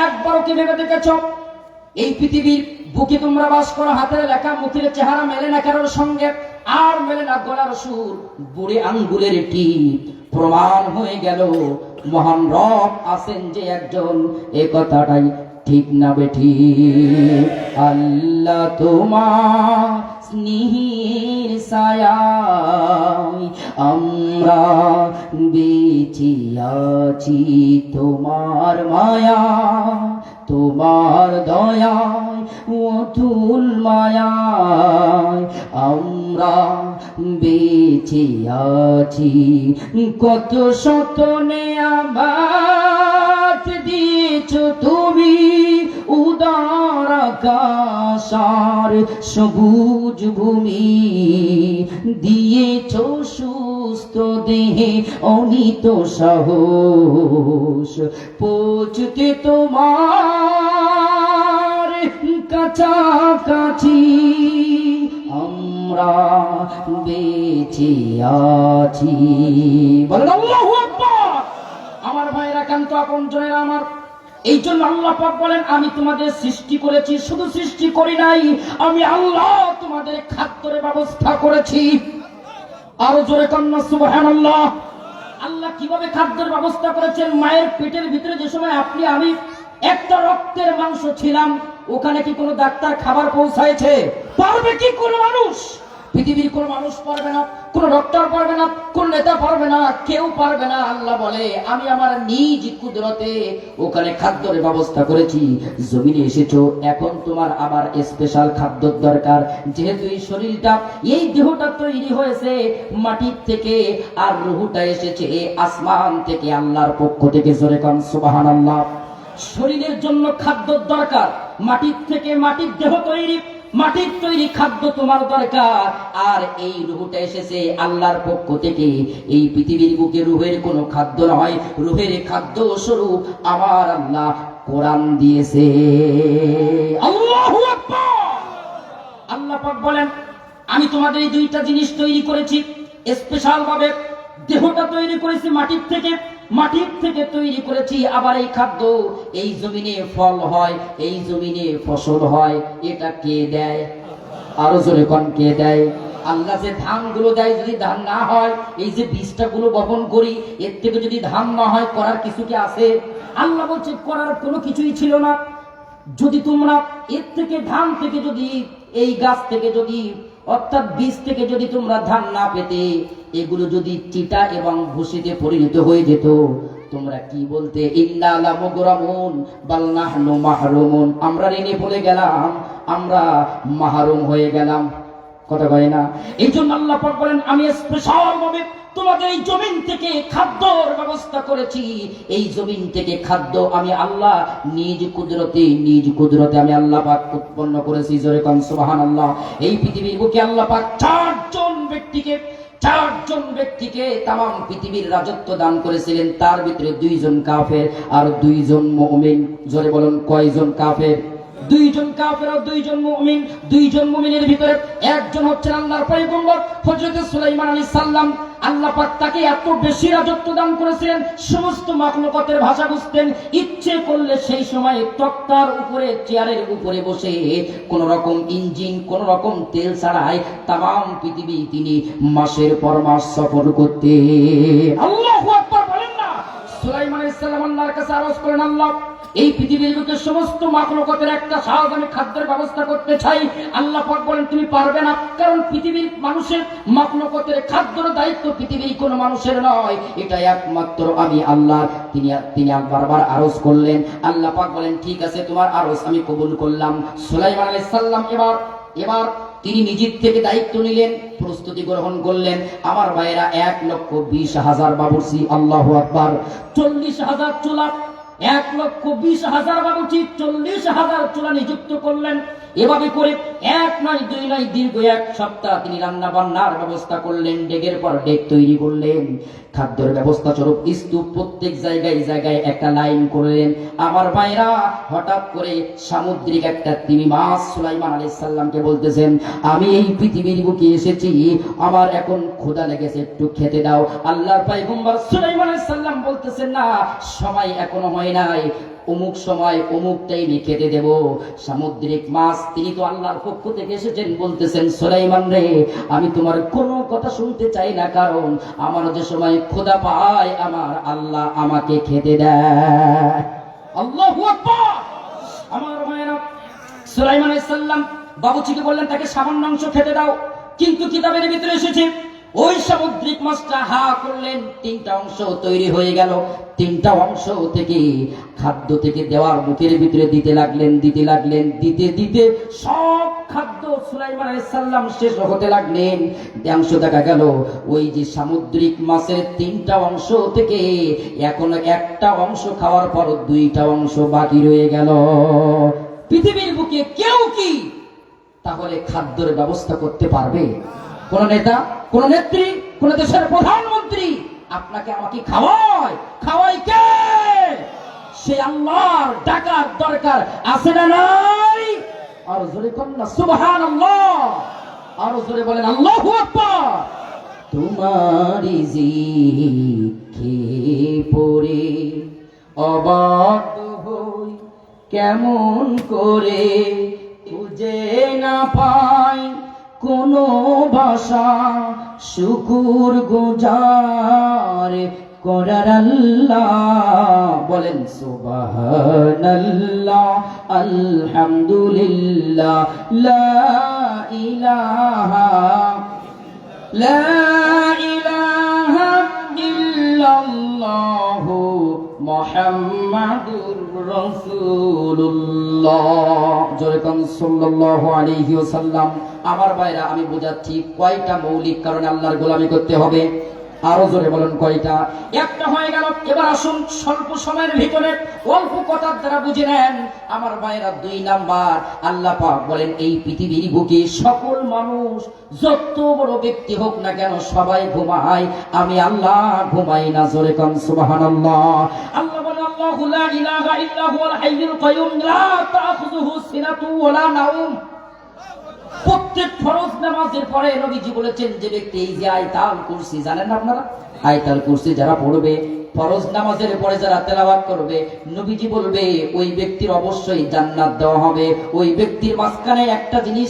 Speaker 1: একবারও কি ভেবে দেখেছ এই পৃথিবীর বুকে তোমরা বাস করো, হাতের লেখা মুখের চেহারা মেলে না কারোর সঙ্গে, আর মেলে না গলার সুর, বুড়ি আঙ্গুলের টিপ, প্রমাণ হয়ে গেল মহান রব আছেন যে একজন। এ কথাটাই ঠিক না বেঠি? আল্লাহ তোমার স্নেহের ছায়ায় আমরা বেঁচে আছি, তোমার মায়া তোমার দয়ায় অতুল মায়ায় আমরা বেঁচে আছি। কত শত নেয়ামত দিয়েছ তুমি, উদার আকাশ আর সবুজ ভূমি, দিয়েছ সুস্থ দেহে অনিত সাহস, পৌঁছতে তোমার কাছাকাছি আমরা বেঁচে আছি। বলেন আল্লাহু আকবার। আমার ভাইরা কান্ত আপনজনেরা আমার, এই জন্য আল্লাহ পাক বলেন আমি তোমাদের সৃষ্টি করেছি, শুধু সৃষ্টি করি নাই, আমি আল্লাহ তোমাদের খাদ্যের ব্যবস্থা করেছি। আরো জোরে কান্না সুবহানাল্লাহ। আল্লাহ কিভাবে খাদ্যের ব্যবস্থা করেছেন? মায়ের পেটের ভিতরে যে সময় আপনি আমি একটা রক্তের মাংস ছিলাম, ওখানে কি কোনো ডাক্তার খাবার পৌঁছাইছে? পারবে কি কোনো মানুষ? পৃথিবীর কোনো মানুষ পারবে না, কোন ডক্টর পারবে না, কোন নেতা পারবে না, কেউ পারবে না। আল্লাহ বলে আমি আমার নিজ কুদরতে ওখানে খাদ্যের ব্যবস্থা করেছি। জমিনে এসেছো, এখন তোমার আবার স্পেশাল খাদ্যর দরকার। যেহেতু এই শরীরটা, এই দেহটা তৈরি হয়েছে মাটির থেকে, আর রুহটা এসেছে আসমান থেকে, আল্লাহর পক্ষ থেকে। জোরে কান সুবহানাল্লাহ। শরীরের জন্য খাদ্যর দরকার, মাটির থেকে, মাটির দেহ তৈরি, মাটির তৈরি খাদ্য তোমার দরকার। আর এই রুহটা এসেছে আল্লাহর পক্ষ থেকে। এই পৃথিবীর বুকে রুহের কোনো খাদ্য নয়, রুহের খাদ্য স্বরূপ আমার আল্লাহ কোরআন দিয়েছে। আল্লাহু আকবার। আল্লাহ পাক বলেন আমি তোমাদের এই দুইটা জিনিস তৈরি করেছি স্পেশাল ভাবে। দেহটা তৈরি করেছি মাটির থেকে, মাটির থেকে তৈরি করেছি। আবার এই খাদ্য, এই জমিনে ফল হয়, এই জমিনে ফসল হয়, এটা কে দেয়? আরো জোরে কোন কে দেয়? আল্লাহ যে ধান গুলো দেয়, যদি ধান না হয়, এই যে বীজটা গুলো বপন করি, এর থেকে যদি ধান না হয়, করার কিছু কি আছে? আল্লাহ বলছে করার কোনো কিছুই ছিল না। যদি তোমরা এর থেকে, ধান থেকে যদি, এই গাছ থেকে যদি, অর্থাৎ বীজ থেকে যদি তোমরা ধান না পেতে, এগুলো যদি চিটা এবং ভুসিতে পরিণত হয়ে যেত, তোমরা কি বলতে? ইন্না লামুগরামুন বাল নাহনু মাহরুমুন। আমরা ঋণে পড়ে গেলাম, আমরা মাহরুম হয়ে গেলাম। কথা কয় না? এই জন্য আল্লাহ পাক বলেন আমি স্পেশাল ভাবে তোমাদের এই জমিন থেকে খাদ্যর ব্যবস্থা করেছি। এই জমিন থেকে খাদ্য আমি আল্লাহ নিজ কুদরতে, নিজ কুদরতে আমি আল্লাহ পাক উৎপন্ন করেছি। জোরে কোন সুবহানাল্লাহ। এই পৃথিবীর বুকে আল্লাহ পাক চারজন ব্যক্তিকে তাম পৃথিবীর রাজত্ব দান করেছিলেন। তার ভিতরে দুইজন কাফের আর দুইজন মুমিন। জোরে বলুন কয়জন কাফের? দুইজন কাফের আর দুইজন মুমিন। দুইজন মুমিনের ভিতরে একজন হচ্ছেন আল্লাহর পয়গম্বর হযরত সুলাইমান আলাইহিস সালাম। আল্লাহ পাক তাকে এত বেশি রাজত্ব দান করেছিলেন, সমস্ত মাখলুকাতের ভাষা বুঝতেন। ইচ্ছে করলে সেই সময় তক্তার উপরে, চেয়ারের উপরে বসে কোন রকম ইঞ্জিন, কোন রকম তেল ছাড়াই তাম পৃথিবী তিনি মাসের পর মাস সফর করতে। আল্লাহু আকবার বলেন না? সুলাইমান আলাইহিস সালাম আল্লাহর কাছে আরজ করেন, আল্লাহ এই পৃথিবীর বুকে সমস্ত মাখলুকাতের একটা সাহায্য আমি খাদ্যের ব্যবস্থা করতে চাই। আল্লাহ পাক বলেন তুমি পারবে না, কারণ পৃথিবীর মানুষের মাখলুকাতের খাদ্যের দায়িত্ব পৃথিবীর কোনো মানুষের নয়, এটা একমাত্র আমি আল্লাহ। তিনি বারবার আরজ করলেন। আল্লাহ পাক বলেন ঠিক আছে, তোমার আরজ আমি কবুল করলাম। সুলাইমান আলাইহিস সালাম এবার তিনি নিজের থেকে দায়িত্ব নিলেন, প্রস্তুতি গ্রহণ করলেন। আমার ভাইয়েরা 1,20,000 বাবুর্চি, আল্লাহু আকবার, 40,000 চুলা, 1,20,000 বাবুর্চি, 40,000 চুলা নিযুক্ত করলেন। এভাবে করে এক নয় দুই নয় দীর্ঘ এক সপ্তাহ তিনি রান্না বান্নার ব্যবস্থা করলেন, ডেগের পর ডেগ তৈরি করলেন, খাদ্যের ব্যবস্থা স্বরূপ স্তূপ প্রত্যেক জায়গায় জায়গায় একটা লাইন করলেন। আমার ভাইরা, হঠাৎ করে সামুদ্রিক একটা তিমি মাছ সুলাইমান আলাইহিস সালামকে বলতেছেন, আমি এই পৃথিবীর বুকে এসেছি, আমার এখন ক্ষুধা লেগেছে, একটু খেতে দাও। আল্লাহর পয়গম্বর সুলাইমান আলাইহিস সালাম বলতেছেন, না, সময় এখনো হয় নাই, অমুক সময় অমুক টাইমে খেতে দেব। সামুদ্রিক মাছ, তিনি তো আল্লাহর পক্ষ থেকে এসেছেন, বলতেছেন, সুলাইমান রে, আমি তোমার কোনো কথা শুনতে চাই না, কারণ আমার যে সময় ক্ষুধা পায় আমার আল্লাহ আমাকে খেতে দেয়। আল্লাহু আকবার। আমার মায়েরা, সুলাইমান আলাইহিস সালাম বাবুচিকে বললেন তাকে সামান্য অংশ খেতে দাও, কিন্তু কিতাবের ভিতরে এসেছে ওই সামুদ্রিক মাছটা হা করলেন, তিনটা অংশ তৈরি হয়ে গেল। তিনটা অংশ থেকে খাদ্য থেকে দেওয়ার মুখের ভিতরে দিতে লাগলেন, দিতে দিতে সব খাদ্য সুলাইমান আলাইহিস সালাম শেষ হতে লাগলেন। অংশ দেখা গেল ওই যে সামুদ্রিক মাছের তিনটা অংশ থেকে এখনো একটা অংশ খাওয়ার পর দুইটা অংশ বাকি রয়ে গেল। পৃথিবীর বুকে কেউ কি তাহলে খাদ্যের ব্যবস্থা করতে পারবে? কোন নেতা, কোন নেত্রী, কোন দেশের প্রধানমন্ত্রী আপনাকে আমাকে খাওয়ায় কে? সে আল্লাহর ডাকার দরকার আছে না নাই? আর জোরে কন্যা সুবহানাল্লাহ, আর জোরে বলেন আল্লাহু আকবার। তোমারি জিকে পড়ে অবাক হই, কেমন করে খুঁজে না পাই কোনো ভাষা শুকুর গুজার করার আল্লাহ। বলেন সুবহানাল্লাহ, আলহামদুলিল্লাহ, লা ইলাহা ইল্লাল্লাহু মুহাম্মাদুর রাসূলুল্লাহ। জোরে কোন সাল্লাল্লাহু আলাইহি ওয়াসাল্লাম। আমার ভাইরা, আমি বোঝাচ্ছি কয়টা মৌলিক কারণে আল্লাহর গোলামি করতে হবে। আরো জোরে বলেন কয়টা? একটা হয়ে গেল। এবার আসুন স্বল্প সময়ের ভিতরে অল্প কথার দ্বারা বুঝে নেন আমার ভাইরা। 2 নাম্বার, আল্লাহ পাক বলেন এই পৃথিবীর বুকে সকল মানুষ যত বড় ব্যক্তি হোক না কেন সবাই ঘুমায়, আমি আল্লাহ ঘুমাই না। জোরে কোন সুবহানাল্লাহ। আল্লাহ বলেন, আল্লাহু লা ইলাহা ইল্লা হুয়াল হাইয়ুল কাইয়ুম লা তাখুযুহু সিনাতু ওয়ালা নাওম। প্রত্যেক ফরজ নামাজের পরে নবীজি বলেছেন যে ব্যক্তি এই যে আয়াতুল কুরসি, জানেন না আপনারা? আয়াতুল কুরসি যারা পড়বে, ফরজ নামাজের পরে যারা তেলাওয়াত করবে, নবীজি বলবে ওই ব্যক্তির অবশ্যই জান্নাত দেওয়া হবে। ওই ব্যক্তির মাঝখানে একটা জিনিস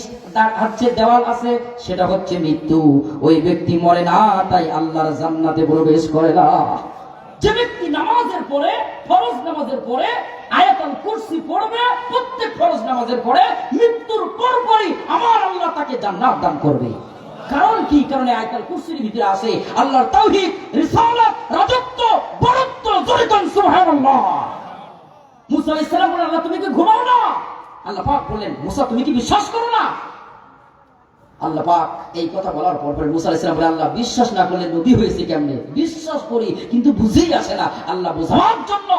Speaker 1: হচ্ছে দেওয়াল আছে, সেটা হচ্ছে মৃত্যু। ওই ব্যক্তি মরে না, তাই আল্লাহর জান্নাতে প্রবেশ করে না। যে ব্যক্তি নামাজের পরে, ফরজ নামাজের পরে আয়াতুল কুরসি পড়বে, প্রত্যেক ফরজ নামাজের পরে মৃত্যুর পরপরই আমার আল্লাহ তাকে জান্নাত দান করবে। কারণ কি? কারণ আয়াতুল কুরসির ভিতরে আছে আল্লাহর তাওহীদ, রিসালাত, রাজত্ব, বরত্ব। জোরে কোন সুবহানাল্লাহ। মুসা আলাইহিস সালাম বলেন, আল্লাহ তুমি কি ঘুমাও না? আল্লাহ পাক বললেন, মুসা তুমি কি বিশ্বাস করো না? আল্লাহ পাক এই কথা বলার পর মুসা আলাইহিস সালাম বলেন, আল্লাহ বিশ্বাস না করলে নবী হয়েছে কেমনে? বিশ্বাস করি কিন্তু বুঝেই আসে না। আল্লাহ বোঝানোর জন্য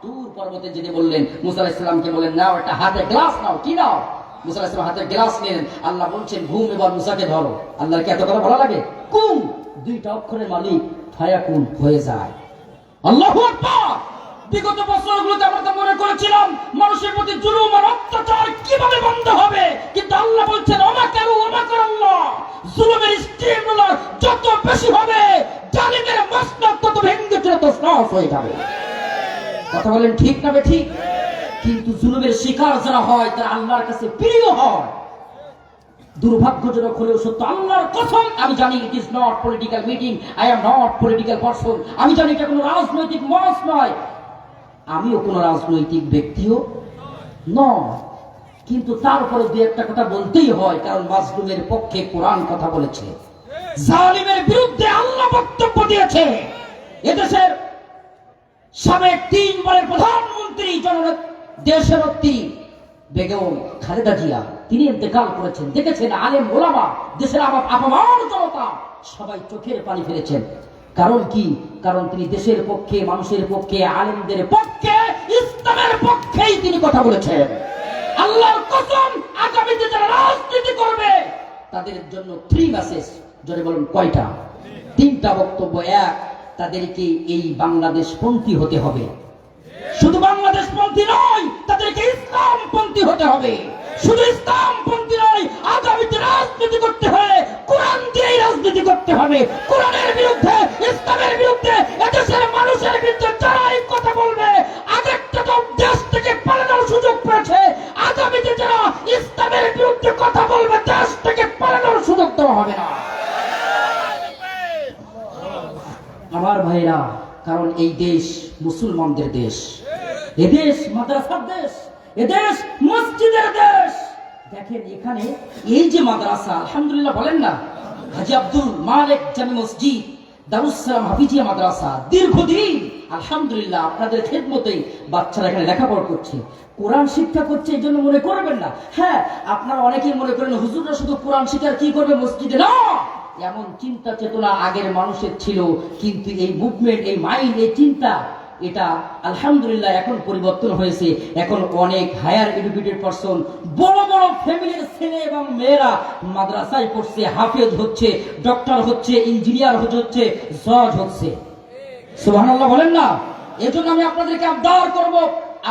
Speaker 1: তুর পর্বতে যেতে বললেন, মুসা আলাইহিস সালামকে বলেন, নাও একটা হাতে গ্লাস নাও। কি নাও? মুসা আলাইহিস সালাম হাতে গ্লাস নিলেন। আল্লাহ বলছেন, ঘুম, এবার মুসাকে ধরো। আল্লাহর কি এত কথা ভালো লাগে? কুম, 2টা অক্ষরের মালিক, ফায়াকুন হয়ে যায়। আল্লাহু আকবার। বিগত বছরগুলোতে আমরা তো মনে করেছিলাম মানুষের প্রতি জুলুম আর অত্যাচার কিভাবে বন্ধ হবে, কিন্তু আল্লাহ বলছেন, ওমাকারুল্লাহ, জুলুমের স্টিম রোলার যত বেশি হবে, জালিমের মসনদ তত ভেঙে চলে তছনছ হয়ে যাবে। কথা বলেন ঠিক না ঠিক? কিন্তু জুলুমের শিকার যারা হয় তারা আল্লাহর কাছে প্রিয় হয়। দুর্ভাগ্যজনক হলেও সত্য, আল্লাহর কসম, আমি জানি it is not political meeting, I am not political person, আমি জানি এটা কোনো রাজনৈতিক মঞ্চ নয়, আমিও কোনো রাজনৈতিক ব্যক্তিও নয়, কিন্তু তারপরে 2-1টা কথা বলতেই হয়, কারণ মাজলুমের পক্ষে কোরআন কথা বলেছে, জালিমের বিরুদ্ধে আল্লাহ বক্তব্য দিয়েছে। এদেশের সাবেক 3 বারের প্রধানমন্ত্রী দেশনেত্রী বেগম খালেদা জিয়া, তিনি ইন্তেকাল করেছেন। দেখেছেন আলেম ওলামা, দেশের আপামর জনতা সবাই চোখের পানি ফেলেছেন। কারণ কি? কারণ তিনি দেশের পক্ষে, মানুষের পক্ষে, আলেমদের পক্ষে, ইসলামের পক্ষেই তিনি কথা বলেছেন। আল্লাহর কসম, আগামীতে যারা রাজনীতি করবে তাদের জন্য 3 মেসেজ, যদি বলুন কয়টা? 3টা বক্তব্য। এক, তাদেরকে এই বাংলাদেশপন্থী হতে হবে। শুধু বাংলাদেশপন্থী নয়, তাদেরকে ইসলামপন্থী হতে হবে। শুধু ইসলামপন্থী নয়, আগামীতে রাজনীতি করতে হলে কোরআন দিয়েই রাজনীতি করতে হবে। কোরআনের বিরুদ্ধে, ইসলামের বিরুদ্ধে, এদেশের মানুষের বিরুদ্ধে যারা এই কথা বলবে, আগেরটা তো দেশ থেকে পালানোর সুযোগ পেয়েছে, আগামীতে যারা ইসলামের বিরুদ্ধে কথা বলবে দেশ থেকে পালানোর সুযোগ দেওয়া হবে না। আমার ভাইরা, কারণ এই দেশ মুসলমানদের দেশ, এদেশ মাদ্রাসার দেশ, এদেশ মসজিদের দেশ। দেখেন এখানে এই যে মাদ্রাসা, আলহামদুলিল্লাহ বলেন না, হাজী আব্দুল মালিক জামি মসজিদ, দারুস সালাম হাফিজিয়া মাদ্রাসা, দীর্ঘদিন আলহামদুলিল্লাহ আপনাদের খেদমতেই বাচ্চারা এখানে লেখাপড়া করছে, কোরআন শিক্ষা করছে। এই জন্য মনে করবেন না, হ্যাঁ আপনারা অনেকেই মনে করেন হুজুররা শুধু কোরআন শিক্ষা কি করবে মসজিদে, না, এমন চিন্তা চেতনা আগের মানুষের ছিল, কিন্তু এই মুভমেন্ট, এই মাইন্ড, এই চিন্তা, এটা আলহামদুলিল্লাহ এখন পরিবর্তন হয়েছে। এখন অনেক হায়ার এডুকেটেড পারসন, বড় বড় ফ্যামিলির ছেলে এবং মেয়েরা মাদ্রাসায় পড়ছে, হাফেজ হচ্ছে, ডক্টর হচ্ছে, ইঞ্জিনিয়ার হচ্ছে, জজ হচ্ছে। সুবহানাল্লাহ বলেন না। এজন্য আমি আপনাদেরকে আবদার করব,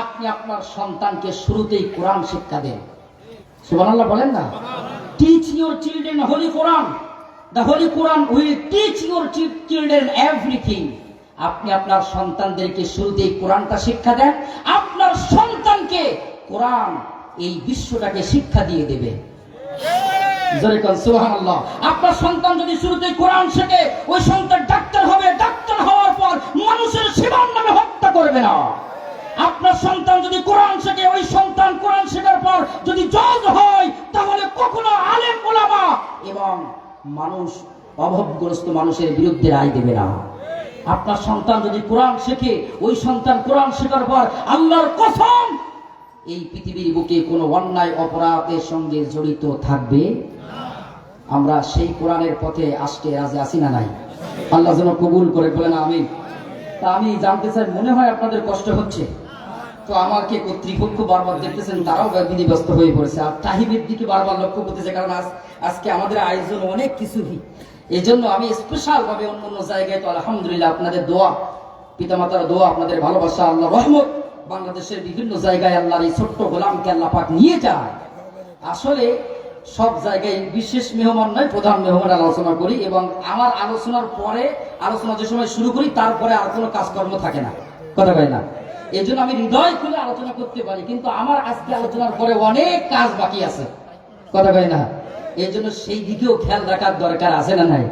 Speaker 1: আপনি আপনার সন্তানকে শুরুতেই কোরআন শিক্ষা দেন। সুবহানাল্লাহ বলেন না। Teach your children holy Quran, the holy Quran will teach your children everything. আপনি আপনার সন্তানদেরকে শুরুতেই কোরআনটা শিক্ষা দেন, আপনার সন্তানকে কোরআন এই বিশ্বটাকে শিক্ষা দিয়ে দেবে। সুবহানাল্লাহ। আপনার সন্তান যদি শুরুতেই কোরআন শেখে, ওই সন্তান ডাক্তার হবে, ডাক্তার হওয়ার পর মানুষের সেবার নামে হত্যা করবে না। আপনার সন্তান যদি কোরআন শেখে, ওই সন্তান কোরআন শেখার পর যদি জজ হয়, তাহলে কখনো আলেম ওলামা এবং মানুষ, অভাবগ্রস্ত মানুষের বিরুদ্ধে রায় দেবে না। আপনার সন্তান যদি কোরআন শেখে, ওই সন্তান কোরআন শেখার পর আল্লাহর কসম এই পৃথিবীর বুকে কোনো অন্যায় অপরাধের সঙ্গে জড়িত থাকবে। আমরা সেই কোরআনের পথে আজকে রাজি আছি না নাই? আল্লাহ যেন কবুল করে, বলেন আমিন। তা আমি জানতে চাই, মনে হয় আপনাদের কষ্ট হচ্ছে, তো আমাকে কর্তৃপক্ষ বারবার দেখতেছেন, তারাও বিধিগ্রস্ত হয়ে পড়েছে, আর তাহিবের দিকে বারবার লক্ষ্য করতেছে, কারণ আজকে আমাদের আয়োজন অনেক কিছুই। এই জন্য আমি স্পেশাল ভাবে অন্য জায়গায়, তো আলহামদুলিল্লাহ আপনাদের দোয়া, পিতামাতার দোয়া, আপনাদের ভালোবাসা, আল্লাহ রহমত, বাংলাদেশের বিভিন্ন জায়গায় আল্লাহর এই ছোট্ট গোলামকে আল্লাহ পাক নিয়ে যায়। আসলে সব জায়গায় বিশেষ মেহমান নয়, প্রধান মেহমান আলোচনা করি, এবং আমার আলোচনার পরে, আলোচনা যে সময় শুরু করি তারপরে আর কোনো কাজকর্ম থাকে না, কথা কয় না। এই জন্য আমি হৃদয় খুলে আলোচনা করতে পারি, কিন্তু আমার আজকে আলোচনার পরে অনেক কাজ বাকি আছে, কথা কয় না। এই জন্য সেই দিকেও খেয়াল রাখার দরকার আছে না নাই?